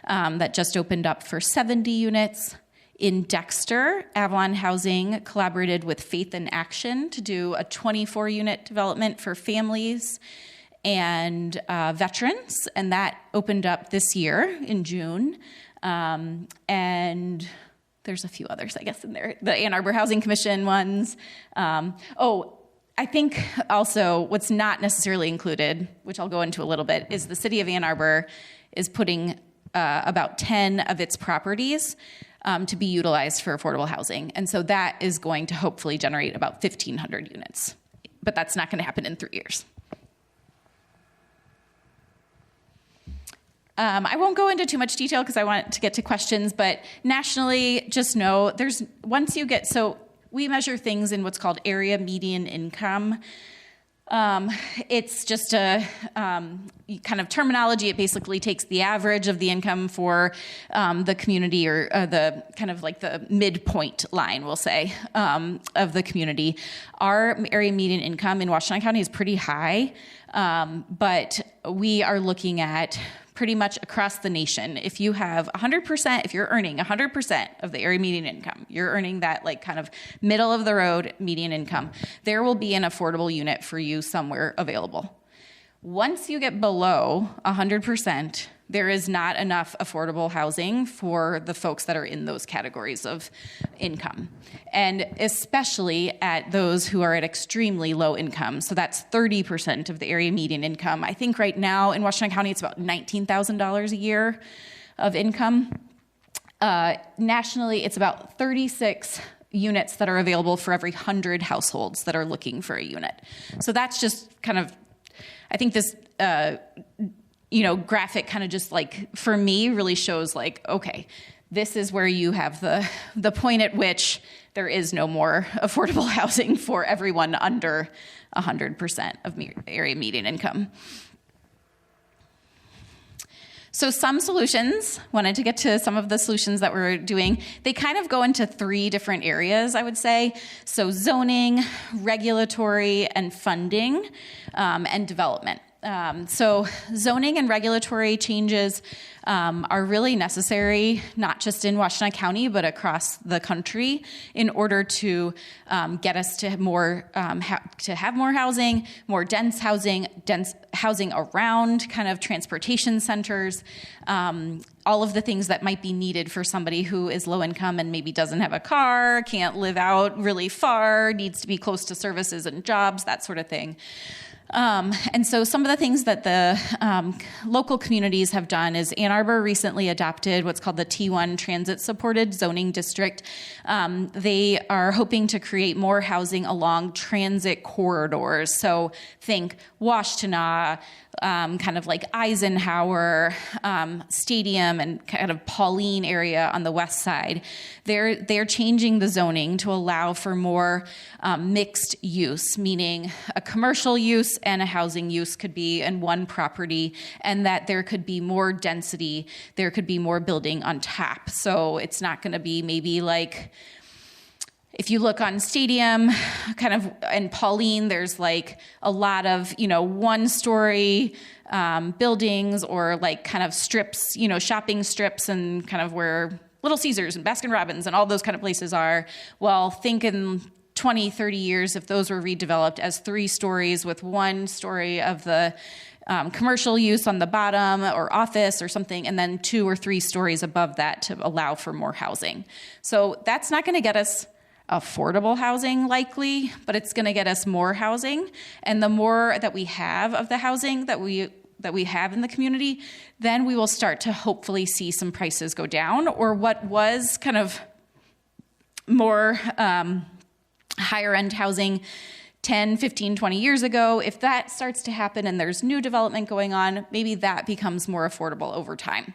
that just opened up for 70 units. In Dexter, Avalon Housing collaborated with Faith in Action to do a 24-unit development for families and veterans, and that opened up this year in June. And there's a few others, I guess, in there. The Ann Arbor Housing Commission ones. I think also what's not necessarily included, which I'll go into a little bit, is the city of Ann Arbor is putting about 10 of its properties to be utilized for affordable housing. And so that is going to hopefully generate about 1,500 units. But that's not going to happen in 3 years. I won't go into too much detail because I want to get to questions, but nationally, just know so we measure things in what's called area median income. It's just a kind of terminology. It basically takes the average of the income for the community or the kind of like the midpoint line, we'll say, of the community. Our area median income in Washtenaw County is pretty high, but we are looking at pretty much across the nation. If you have 100%, if you're earning 100% of the area median income, you're earning that like kind of middle of the road median income, there will be an affordable unit for you somewhere available. Once you get below 100%, there is not enough affordable housing for the folks that are in those categories of income, and especially at those who are at extremely low income. So that's 30% of the area median income. I think right now in Washtenaw County, it's about $19,000 a year of income. Nationally, it's about 36 units that are available for every 100 households that are looking for a unit. So that's just kind of, I think this graphic kind of just like, for me, really shows like, okay, this is where you have the point at which there is no more affordable housing for everyone under 100% of area median income. So some solutions, wanted to get to some of the solutions that we're doing. They kind of go into 3 different areas, I would say. So zoning, regulatory, and funding, and development. So zoning and regulatory changes are really necessary, not just in Washtenaw County, but across the country, in order to get us to have more housing, more dense housing around kind of transportation centers, all of the things that might be needed for somebody who is low income and maybe doesn't have a car, can't live out really far, needs to be close to services and jobs, that sort of thing. And so some of the things that the local communities have done is Ann Arbor recently adopted what's called the T1 Transit Supported Zoning District. They are hoping to create more housing along transit corridors. So think Washtenaw, kind of like Eisenhower, Stadium, and kind of Pauline area on the west side. They're changing the zoning to allow for more mixed use, meaning a commercial use and a housing use could be in one property, and that there could be more density, there could be more building on top. So it's not going to be maybe like, if you look on Stadium, kind of, and Pauline, there's like a lot of, one-story buildings or like kind of strips, shopping strips, and kind of where Little Caesars and Baskin Robbins and all those kind of places are. Well, think in 20, 30 years, if those were redeveloped as 3 stories with 1 story of the commercial use on the bottom or office or something, and then 2 or 3 stories above that to allow for more housing. So that's not going to get us affordable housing likely, but it's going to get us more housing. And the more that we have of the housing that we have in the community, then we will start to hopefully see some prices go down, or what was kind of more higher end housing 10, 15, 20 years ago, if that starts to happen and there's new development going on, maybe that becomes more affordable over time.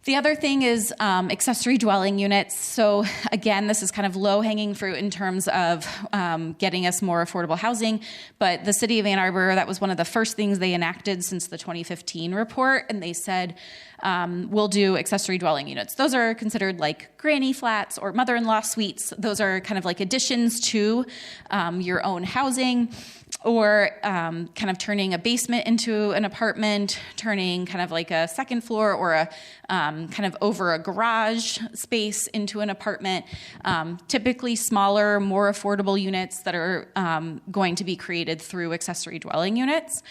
The other thing is accessory dwelling units. So again, this is kind of low-hanging fruit in terms of getting us more affordable housing. But the city of Ann Arbor, that was one of the first things they enacted since the 2015 report. And they said, we'll do accessory dwelling units. Those are considered like granny flats or mother-in-law suites. Those are kind of like additions to your own housing, or kind of turning a basement into an apartment, turning kind of like a second floor or a kind of over a garage space into an apartment. Typically smaller, more affordable units that are going to be created through accessory dwelling units.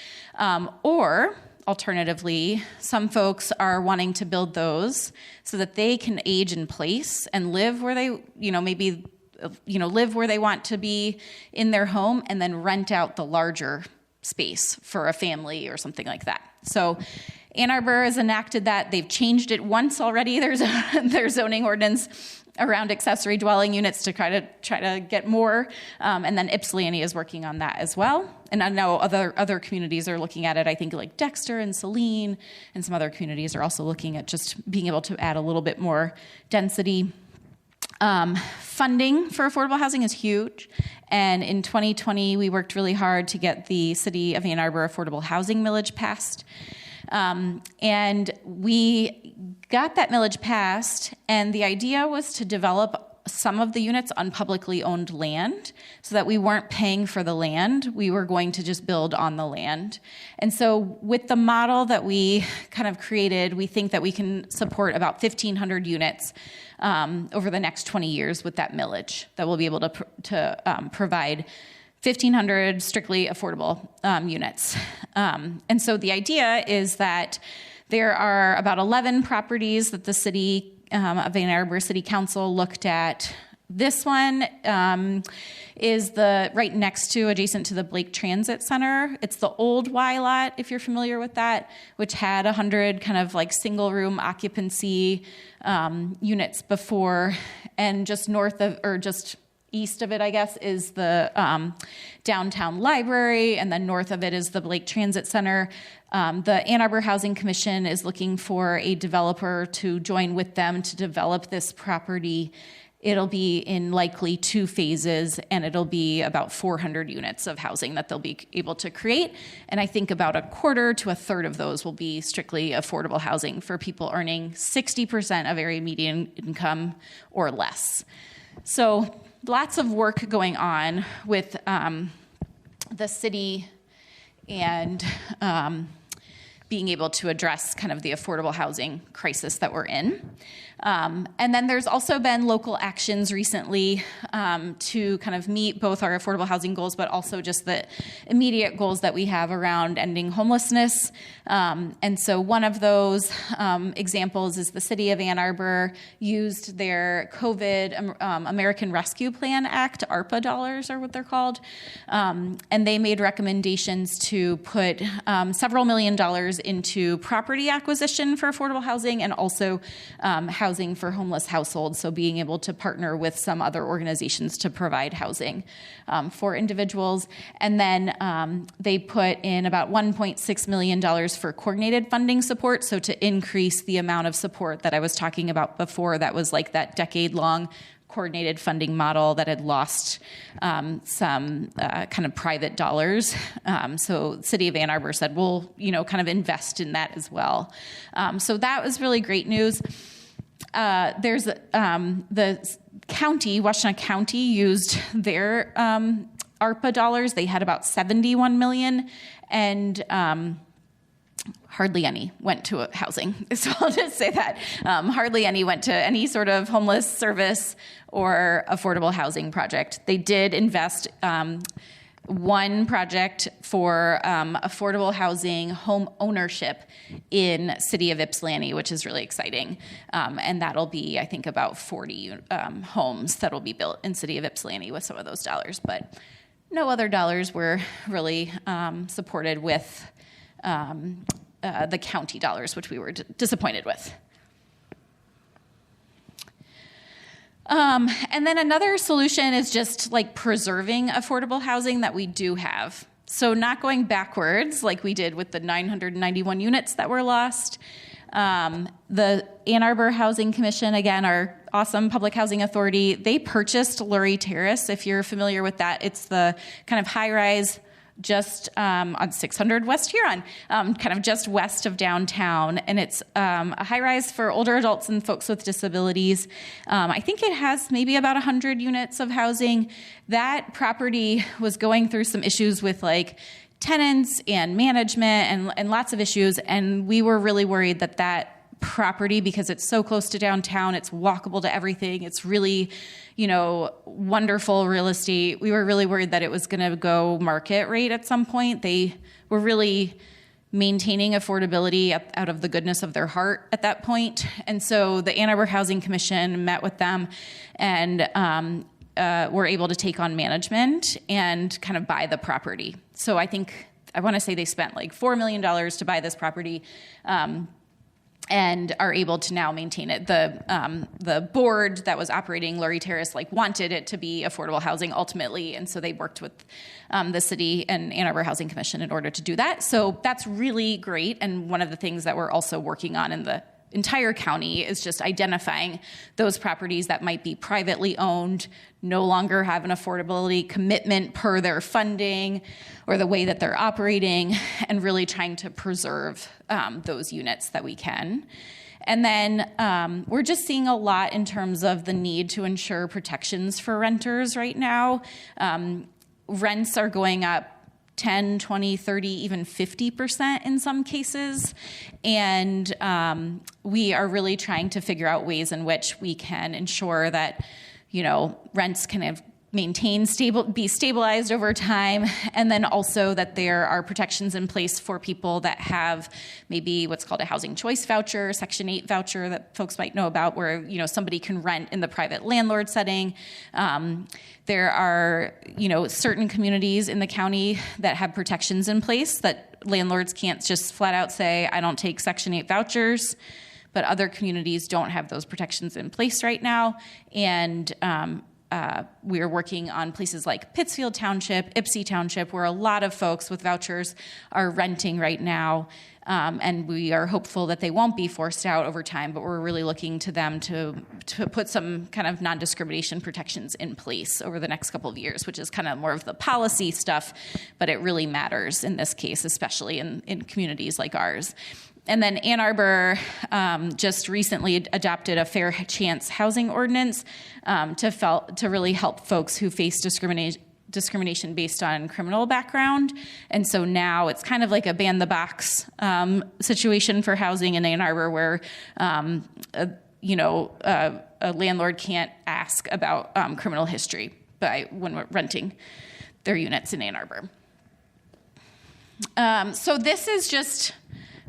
Or alternatively, some folks are wanting to build those so that they can age in place and live where they, maybe live where they want to be in their home, and then rent out the larger space for a family or something like that. So Ann Arbor has enacted that. They've changed it once already. There's their zoning ordinance around accessory dwelling units to try to get more. And then Ypsilanti is working on that as well. And I know other communities are looking at it. I think like Dexter and Saline and some other communities are also looking at just being able to add a little bit more density. Funding for affordable housing is huge. And in 2020, we worked really hard to get the City of Ann Arbor Affordable Housing Millage passed. And we got that millage passed, and the idea was to develop some of the units on publicly owned land so that we weren't paying for the land. We were going to just build on the land. And so with the model that we kind of created, we think that we can support about 1,500 units over the next 20 years with that millage, that we'll be able to provide 1,500 strictly affordable units. And so the idea is that there are about 11 properties that the city of Ann Arbor City Council looked at. This one is right next to, adjacent to the Blake Transit Center. It's the old Y lot, if you're familiar with that, which had 100 kind of like single room occupancy units before, and just north of, or just east of it, I guess, is the downtown library, and then north of it is the Blake Transit Center. The Ann Arbor Housing Commission is looking for a developer to join with them to develop this property. It'll be in likely 2 phases, and it'll be about 400 units of housing that they'll be able to create. And I think about a quarter to a third of those will be strictly affordable housing for people earning 60% of area median income or less. So lots of work going on with the city and being able to address kind of the affordable housing crisis that we're in. And then there's also been local actions recently to kind of meet both our affordable housing goals, but also just the immediate goals that we have around ending homelessness. And so one of those examples is the City of Ann Arbor used their COVID American Rescue Plan Act, ARPA dollars are what they're called, and they made recommendations to put several $1 million into property acquisition for affordable housing, and also housing for homeless households, so being able to partner with some other organizations to provide housing for individuals. And then they put in about $1.6 million for coordinated funding support, so to increase the amount of support that I was talking about before, that was like that decade-long coordinated funding model that had lost some kind of private dollars. So City of Ann Arbor said, we'll, kind of invest in that as well. So that was really great news. There's the county, Washtenaw County, used their ARPA dollars. They had about $71 million, and hardly any went to housing. So I'll just say that. Hardly any went to any sort of homeless service or affordable housing project. They did invest one project for affordable housing home ownership in city of Ypsilanti, which is really exciting. And that'll be, I think, about 40 homes that will be built in city of Ypsilanti with some of those dollars. But no other dollars were really supported with the county dollars, which we were disappointed with. And then another solution is just like preserving affordable housing that we do have. So not going backwards like we did with the 991 units that were lost. The Ann Arbor Housing Commission, again, our awesome public housing authority, they purchased Lurie Terrace. If you're familiar with that, it's the kind of high-rise just on 600 West Huron, kind of just west of downtown. And it's a high-rise for older adults and folks with disabilities. I think it has maybe about 100 units of housing. That property was going through some issues with like tenants and management and lots of issues. And we were really worried that that property, because it's so close to downtown, it's walkable to everything, it's really, wonderful real estate. We were really worried that it was going to go market rate at some point. They were really maintaining affordability out of the goodness of their heart at that point. And so the Ann Arbor Housing Commission met with them and were able to take on management and kind of buy the property. So I want to say they spent like $4 million to buy this property, and are able to now maintain it. The board that was operating Lurie Terrace wanted it to be affordable housing ultimately, and so they worked with the city and Ann Arbor Housing Commission in order to do that. So that's really great, and one of the things that we're also working on in the entire county is just identifying those properties that might be privately owned, no longer have an affordability commitment per their funding or the way that they're operating, and really trying to preserve those units that we can. And then we're just seeing a lot in terms of the need to ensure protections for renters right now. Rents are going up 10, 20, 30, even 50% in some cases. And we are really trying to figure out ways in which we can ensure that, rents can be stabilized over time, and then also that there are protections in place for people that have maybe what's called a housing choice voucher, Section 8 voucher that folks might know about, where somebody can rent in the private landlord setting. There are certain communities in the county that have protections in place that landlords can't just flat out say, I don't take Section 8 vouchers. But other communities don't have those protections in place right now, and we are working on places like Pittsfield Township, Ypsi Township, where a lot of folks with vouchers are renting right now, and we are hopeful that they won't be forced out over time, but we're really looking to them to put some kind of non-discrimination protections in place over the next couple of years, which is kind of more of the policy stuff, but it really matters in this case, especially in communities like ours. And then Ann Arbor just recently adopted a fair chance housing ordinance to really help folks who face discrimination based on criminal background. And so now it's kind of like a ban the box situation for housing in Ann Arbor, where a landlord can't ask about criminal history when we're renting their units in Ann Arbor. So this is just...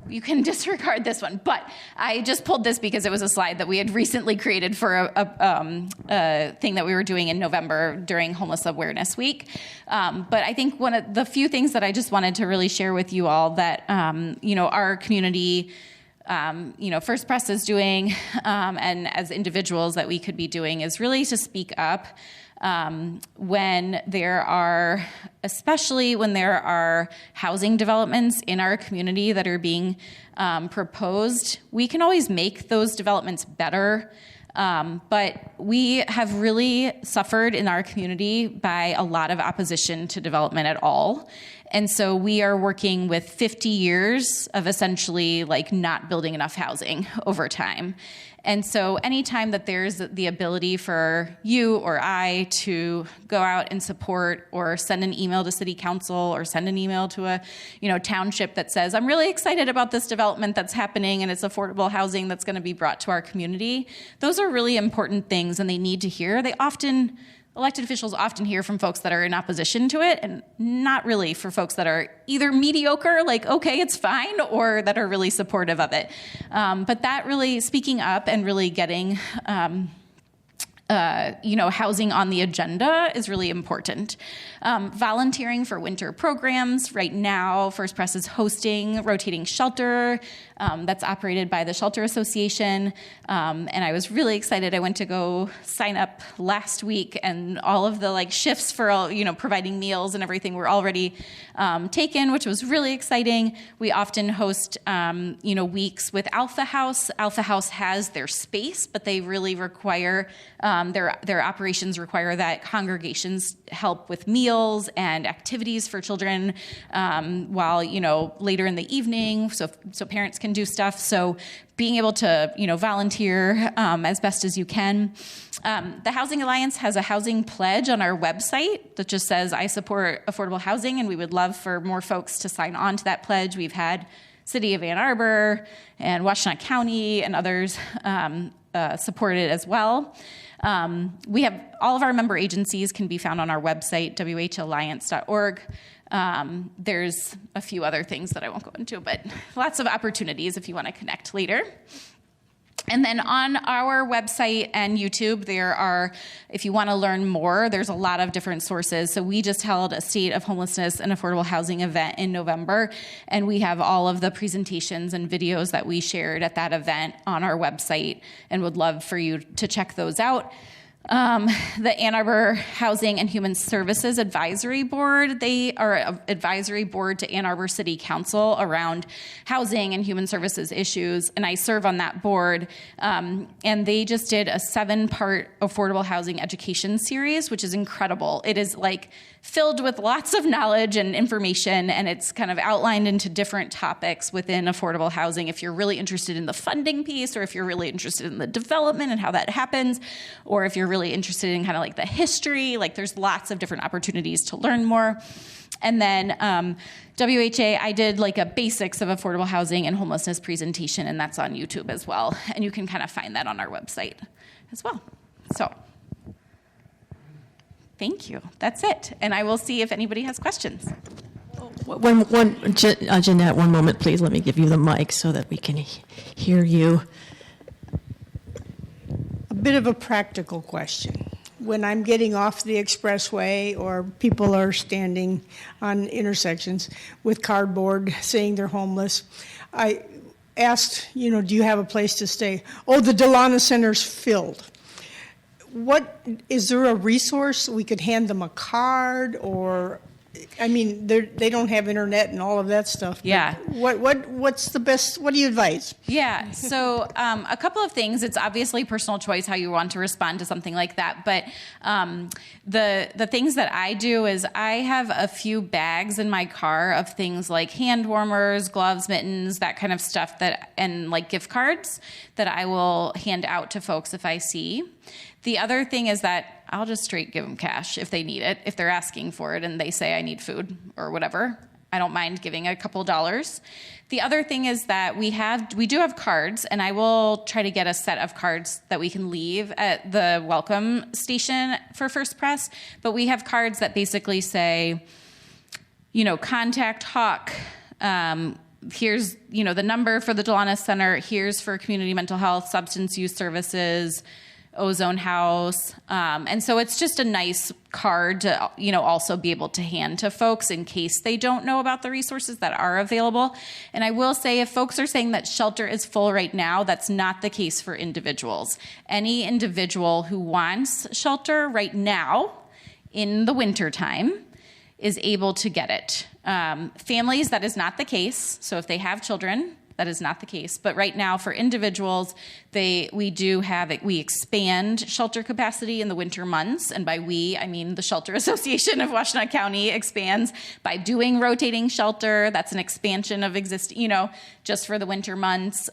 You can disregard this one, but I just pulled this because it was a slide that we had recently created for a thing that we were doing in November during Homeless Awareness Week. But I think one of the few things that I just wanted to really share with you all that, our community, First Press is doing, and as individuals that we could be doing, is really to speak up especially when there are housing developments in our community that are being proposed. We can always make those developments better, but we have really suffered in our community by a lot of opposition to development at all. And so we are working with 50 years of essentially like not building enough housing over time. And so anytime that there's the ability for you or I to go out and support or send an email to city council or send an email to a township that says, I'm really excited about this development that's happening and it's affordable housing that's going to be brought to our community, those are really important things and they need to hear. Elected officials often hear from folks that are in opposition to it and not really for folks that are either mediocre, like, okay, it's fine, or that are really supportive of it. But that really speaking up and really getting housing on the agenda is really important. Volunteering for winter programs. Right now, First Press is hosting rotating shelter that's operated by the Shelter Association. And I was really excited. I went to go sign up last week, and all of the shifts for providing meals and everything were already taken, which was really exciting. We often host weeks with Alpha House. Alpha House has their space, but they really require their operations require that congregations help with meals and activities for children while later in the evening, so parents can do stuff. So being able to volunteer as best as you can. The Housing Alliance has a housing pledge on our website that just says, I support affordable housing, and we would love for more folks to sign on to that pledge. We've had City of Ann Arbor and Washtenaw County and others support it as well. We have all of our member agencies can be found on our website, whalliance.org. There's a few other things that I won't go into, but lots of opportunities if you want to connect later. And then on our website and YouTube, if you want to learn more, there's a lot of different sources. So we just held a State of Homelessness and Affordable Housing event in November, and we have all of the presentations and videos that we shared at that event on our website, and would love for you to check those out. The Ann Arbor Housing and Human Services Advisory Board, they are an advisory board to Ann Arbor City Council around housing and human services issues, and I serve on that board. And they just did a 7-part affordable housing education series, which is incredible. It is filled with lots of knowledge and information, and it's kind of outlined into different topics within affordable housing. If you're really interested in the funding piece, or if you're really interested in the development and how that happens, or if you're really interested in kind of the history, there's lots of different opportunities to learn more. And then WHA, I did a basics of affordable housing and homelessness presentation, and that's on YouTube as well. And you can kind of find that on our website as well. So thank you. That's it. And I will see if anybody has questions. Jeanette, one moment, please. Let me give you the mic so that we can hear you. A bit of a practical question. When I'm getting off the expressway or people are standing on intersections with cardboard saying they're homeless, I asked, do you have a place to stay? Oh, the Delana Center's filled. Is there a resource we could hand them a card, or they don't have internet and all of that stuff. Yeah. What's the best? What do you advise? Yeah. So a couple of things. It's obviously personal choice how you want to respond to something like that. But the things that I do is I have a few bags in my car of things like hand warmers, gloves, mittens, that kind of stuff and gift cards that I will hand out to folks if I see. The other thing is that I'll just straight give them cash if they need it, if they're asking for it and they say I need food or whatever. I don't mind giving a couple dollars. The other thing is that we do have cards, and I will try to get a set of cards that we can leave at the welcome station for First Press. But we have cards that basically say, contact Hawk. Here's, the number for the Delana Center. Here's for community mental health, substance use services, Ozone House. And so it's just a nice card to, also be able to hand to folks in case they don't know about the resources that are available. And I will say, if folks are saying that shelter is full right now, that's not the case for individuals. Any individual who wants shelter right now in the wintertime is able to get it. Families, that is not the case. So if they have children, That is not the case. But right now, for individuals, we expand shelter capacity in the winter months. And by we, I mean the Shelter Association of Washtenaw County expands by doing rotating shelter. That's an expansion of existing, just for the winter months.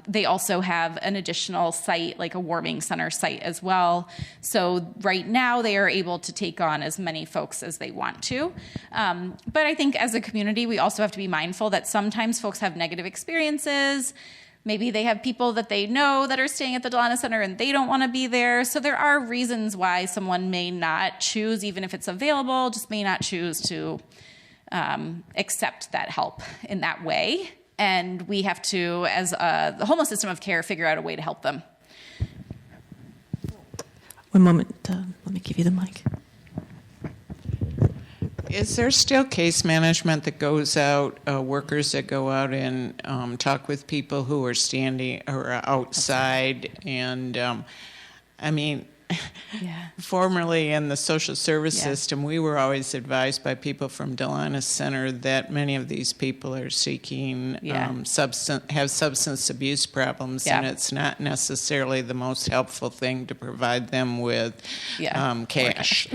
They also have an additional site, like a warming center site as well. So right now, they are able to take on as many folks as they want to. But I think as a community, we also have to be mindful that sometimes folks have negative experiences. Maybe they have people that they know that are staying at the Delana Center and they don't want to be there. So there are reasons why someone may not choose, even if it's available, just may not choose to accept that help in that way. And we have to, as the homeless system of care, figure out a way to help them. One moment. Let me give you the mic. Is there still case management that goes out, workers that go out and talk with people who are standing or outside? And formerly in the social service system, we were always advised by people from Delana Center that many of these people are seeking have substance abuse problems, and it's not necessarily the most helpful thing to provide them with cash.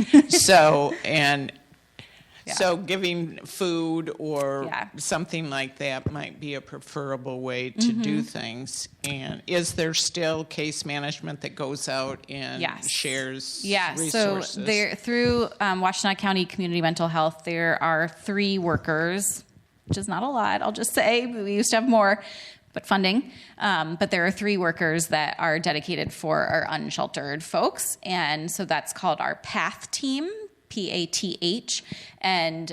So giving food or something like that might be a preferable way to do things. And is there still case management that goes out and shares resources? So through Washtenaw County Community Mental Health, there are 3 workers, which is not a lot, I'll just say. We used to have more, but funding. But there are 3 workers that are dedicated for our unsheltered folks. And so that's called our PATH team. PATH, and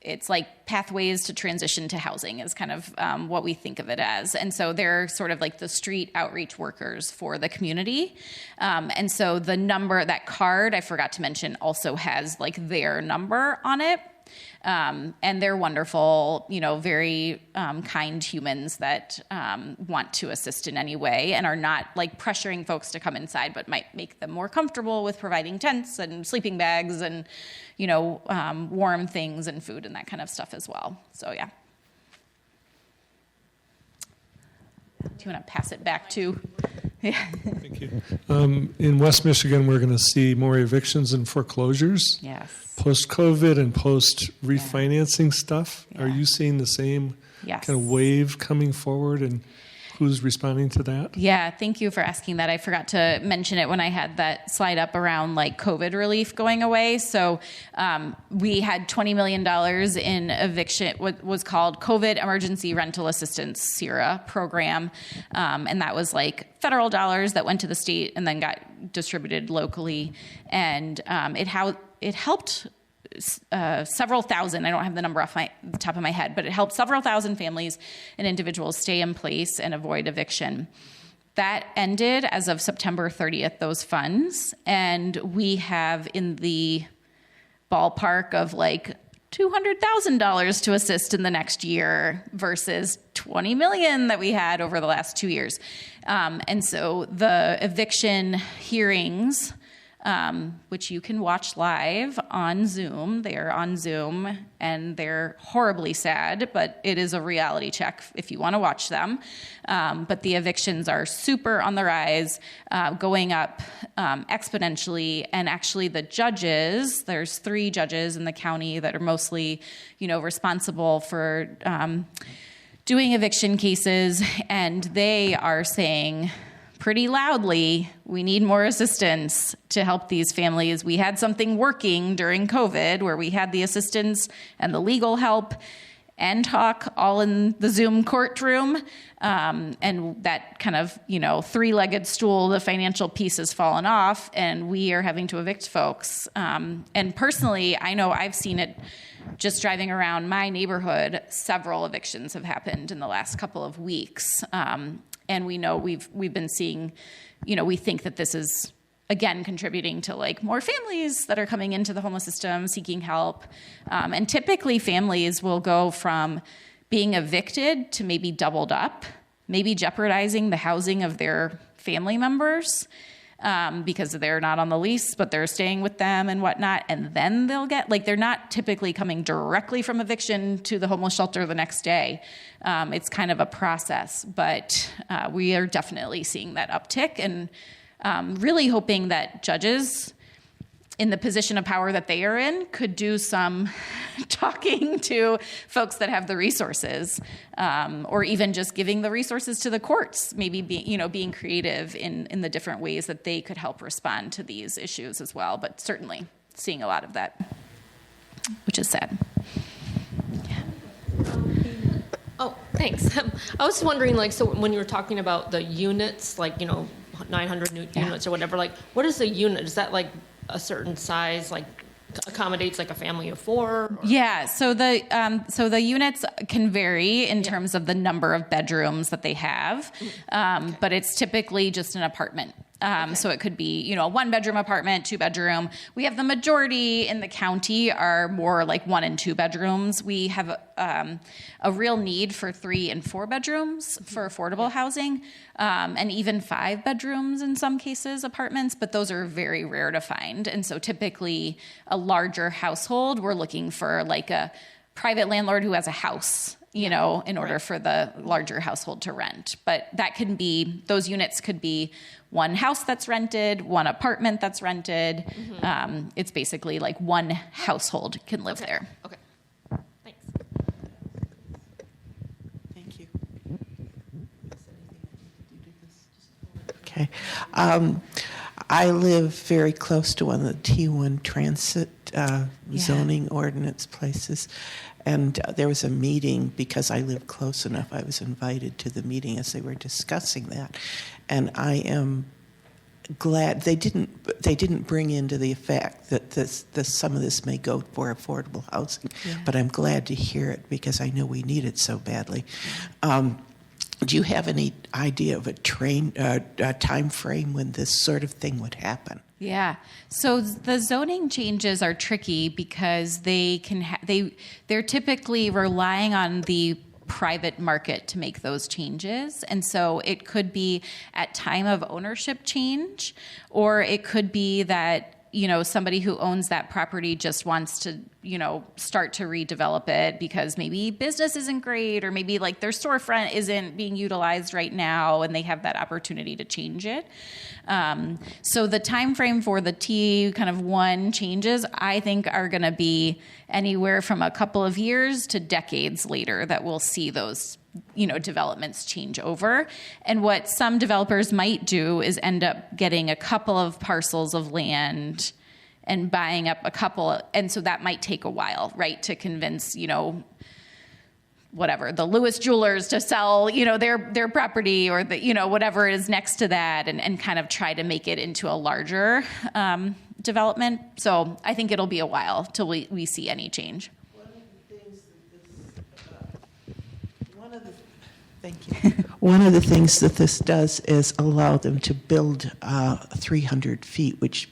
it's like pathways to transition to housing is kind of what we think of it as. And so they're sort of like the street outreach workers for the community. And so the number, that card I forgot to mention, also has like their number on it. And they're wonderful, very kind humans that want to assist in any way and are not like pressuring folks to come inside, but might make them more comfortable with providing tents and sleeping bags and, warm things and food and that kind of stuff as well. So, yeah. Do you want to pass it back to? Yeah. Thank you. In West Michigan, we're going to see more evictions and foreclosures. Yes. Post-COVID and post-refinancing stuff. Yeah. Are you seeing the same Yes. kind of wave coming forward, and who's responding to that? Yeah, thank you for asking that. I forgot to mention it when I had that slide up around like COVID relief going away. So we had $20 million in eviction, what was called COVID Emergency Rental Assistance, CERA program. And that was like federal dollars that went to the state and then got distributed locally. And it helped several thousand, I don't have the number off the top of my head, but it helped several thousand families and individuals stay in place and avoid eviction. That ended as of September 30th, those funds, and we have in the ballpark of like $200,000 to assist in the next year versus $20 million that we had over the last 2 years. And so the eviction hearings, which you can watch live on Zoom. They are on Zoom, and they're horribly sad, but it is a reality check if you want to watch them. But the evictions are super on the rise, going up exponentially. And actually the judges, there's 3 judges in the county that are mostly, responsible for doing eviction cases, and they are saying pretty loudly, we need more assistance to help these families. We had something working during COVID where we had the assistance and the legal help and talk all in the Zoom courtroom. And that kind of, 3-legged stool, the financial piece has fallen off, and we are having to evict folks. And personally, I know I've seen it just driving around my neighborhood. Several evictions have happened in the last couple of weeks. And we know we've been seeing, we think that this is, again, contributing to like more families that are coming into the homeless system seeking help. And typically families will go from being evicted to maybe doubled up, maybe jeopardizing the housing of their family members. because they're not on the lease, but they're staying with them and whatnot. And then they'll get, like, they're not typically coming directly from eviction to the homeless shelter the next day. It's kind of a process, but we are definitely seeing that uptick, and really hoping that judges in the position of power that they are in could do some talking to folks that have the resources, or even just giving the resources to the courts, maybe being creative in the different ways that they could help respond to these issues as well. But certainly seeing a lot of that, which is sad. Oh, thanks. I was wondering, like, so when you were talking about the units, like, 900 units or whatever, like, what is a unit? Is that like a certain size, like accommodates like a family of 4? Or? Yeah. So the units can vary in terms of the number of bedrooms that they have, but it's typically just an apartment. So it could be, a 1-bedroom apartment, 2-bedroom. We have the majority in the county are more like 1 and 2 bedrooms. We have a real need for 3 and 4 bedrooms for affordable housing, and even 5 bedrooms in some cases, apartments, but those are very rare to find. And so typically a larger household, we're looking for like a private landlord who has a house, in order for the larger household to rent. But that can be, those units could be 1 house that's rented, 1 apartment that's rented. Mm-hmm. It's basically like 1 household can live there. Okay. Thanks. Thank you. Okay. I live very close to one of the T1 transit zoning ordinance places. And there was a meeting, because I live close enough, I was invited to the meeting as they were discussing that. And I am glad they didn't bring into the effect that some of this may go for affordable housing, but I'm glad to hear it because I know we need it so badly. Do you have any idea of a time frame when this sort of thing would happen? Yeah. So the zoning changes are tricky because they're typically relying on the private market to make those changes. And so it could be at time of ownership change, or it could be that, somebody who owns that property just wants to, start to redevelop it because maybe business isn't great, or maybe like their storefront isn't being utilized right now and they have that opportunity to change it. So the time frame for the T1 changes, I think, are going to be anywhere from a couple of years to decades later that we'll see those developments change over. And what some developers might do is end up getting a couple of parcels of land and buying up a couple. And so that might take a while, right, to convince, whatever, the Lewis Jewelers to sell, their property, or the, whatever is next to that, and kind of try to make it into a larger development. So I think it'll be a while till we see any change. Thank you. One of the things that this does is allow them to build 300 feet, which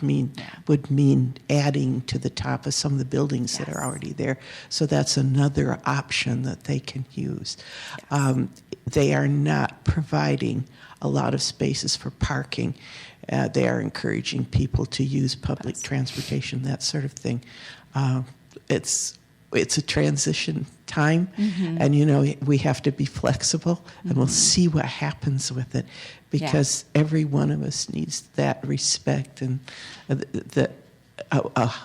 would mean adding to the top of some of the buildings that are already there. So that's another option that they can use. Yes. They are not providing a lot of spaces for parking. They are encouraging people to use public transportation, that sort of thing. It's a transition time, and we have to be flexible, and we'll see what happens with it, because every one of us needs that respect and that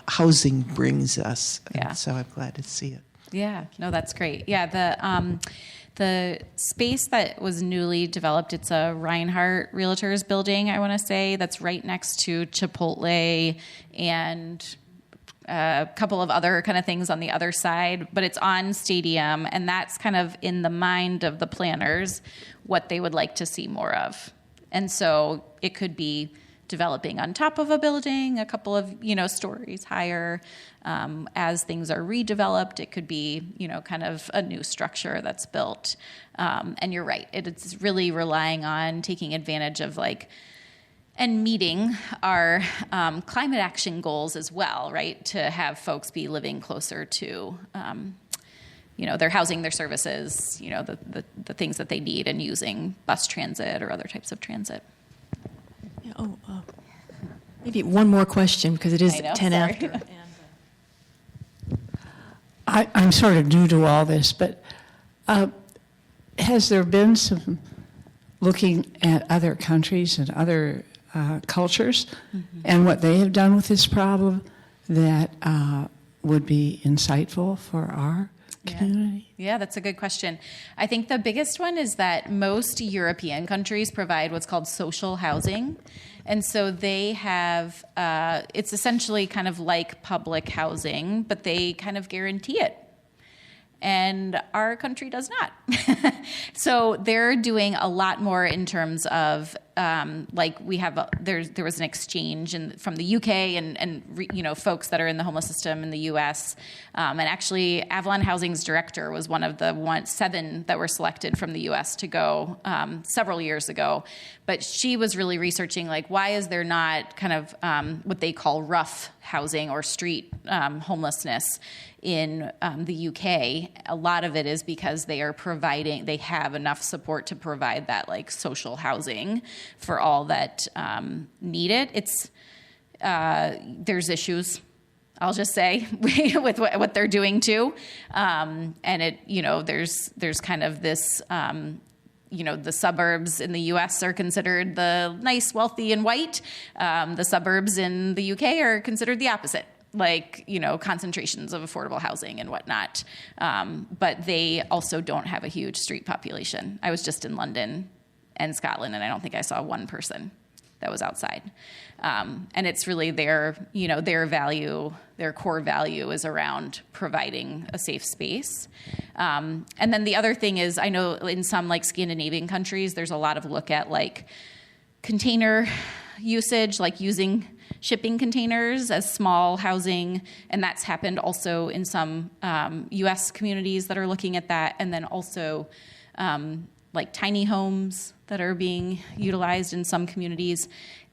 housing brings us. And so I'm glad to see it. Yeah, no, that's great. Yeah, the space that was newly developed, it's a Reinhardt Realtors building, I want to say, that's right next to Chipotle and a couple of other kind of things on the other side, but it's on Stadium, and that's kind of in the mind of the planners what they would like to see more of. And so it could be developing on top of a building, a couple of stories higher. As things are redeveloped, it could be kind of a new structure that's built. And you're right, it's really relying on taking advantage of and meeting our climate action goals as well, right? To have folks be living closer to, their housing, their services, the things that they need, and using bus transit or other types of transit. Maybe one more question, because it is I know, 10 sorry. after. I'm sort of new to all this, but has there been some looking at other countries and other cultures and what they have done with this problem that would be insightful for our community? Yeah, that's a good question. I think the biggest one is that most European countries provide what's called social housing. And so they have, it's essentially kind of like public housing, but they kind of guarantee it. And our country does not. So they're doing a lot more in terms of, like we have, there was an exchange from the UK and folks that are in the homeless system in the US. And actually Avalon Housing's director was one of the 7 that were selected from the US to go several years ago. But she was really researching, like, why is there not kind of what they call rough housing or street homelessness in the UK? A lot of it is because they have enough support to provide that like social housing for all that need it. It's there's issues, I'll just say, with what they're doing too, and there's kind of this. The suburbs in the U.S. are considered the nice, wealthy, and white. The suburbs in the U.K. are considered the opposite, like, concentrations of affordable housing and whatnot. But they also don't have a huge street population. I was just in London and Scotland, and I don't think I saw one person that was outside. And it's really their value, their core value is around providing a safe space. And then the other thing is, I know in some like Scandinavian countries, there's a lot of look at like container usage, like using shipping containers as small housing. And that's happened also in some US communities that are looking at that. And then also like tiny homes that are being utilized in some communities.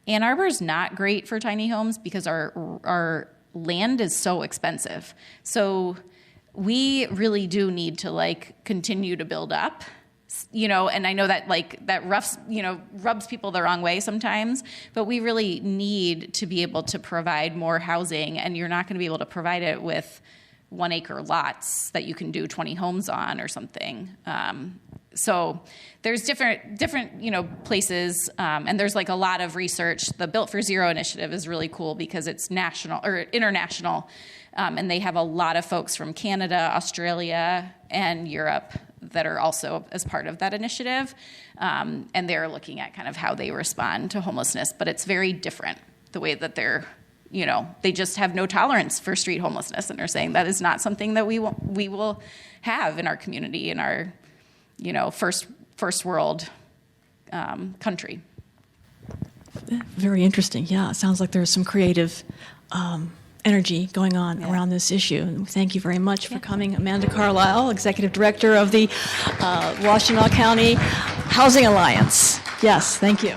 Ann Arbor is not great for tiny homes because our land is so expensive. So we really do need to like continue to build up, and I know that like that rubs people the wrong way sometimes, but we really need to be able to provide more housing, and you're not going to be able to provide it with 1-acre lots that you can do 20 homes on or something. So there's different places, and there's like a lot of research. The Built for Zero initiative is really cool because it's national or international, and they have a lot of folks from Canada, Australia, and Europe that are also as part of that initiative, and they're looking at kind of how they respond to homelessness. But it's very different, the way that they're, they just have no tolerance for street homelessness, and they're saying that is not something that we will have in our community, in our first world country. Very interesting. Yeah, it sounds like there's some creative energy going on around this issue. And thank you very much for coming. Amanda Carlisle, Executive Director of the Washtenaw County Housing Alliance. Yes, thank you.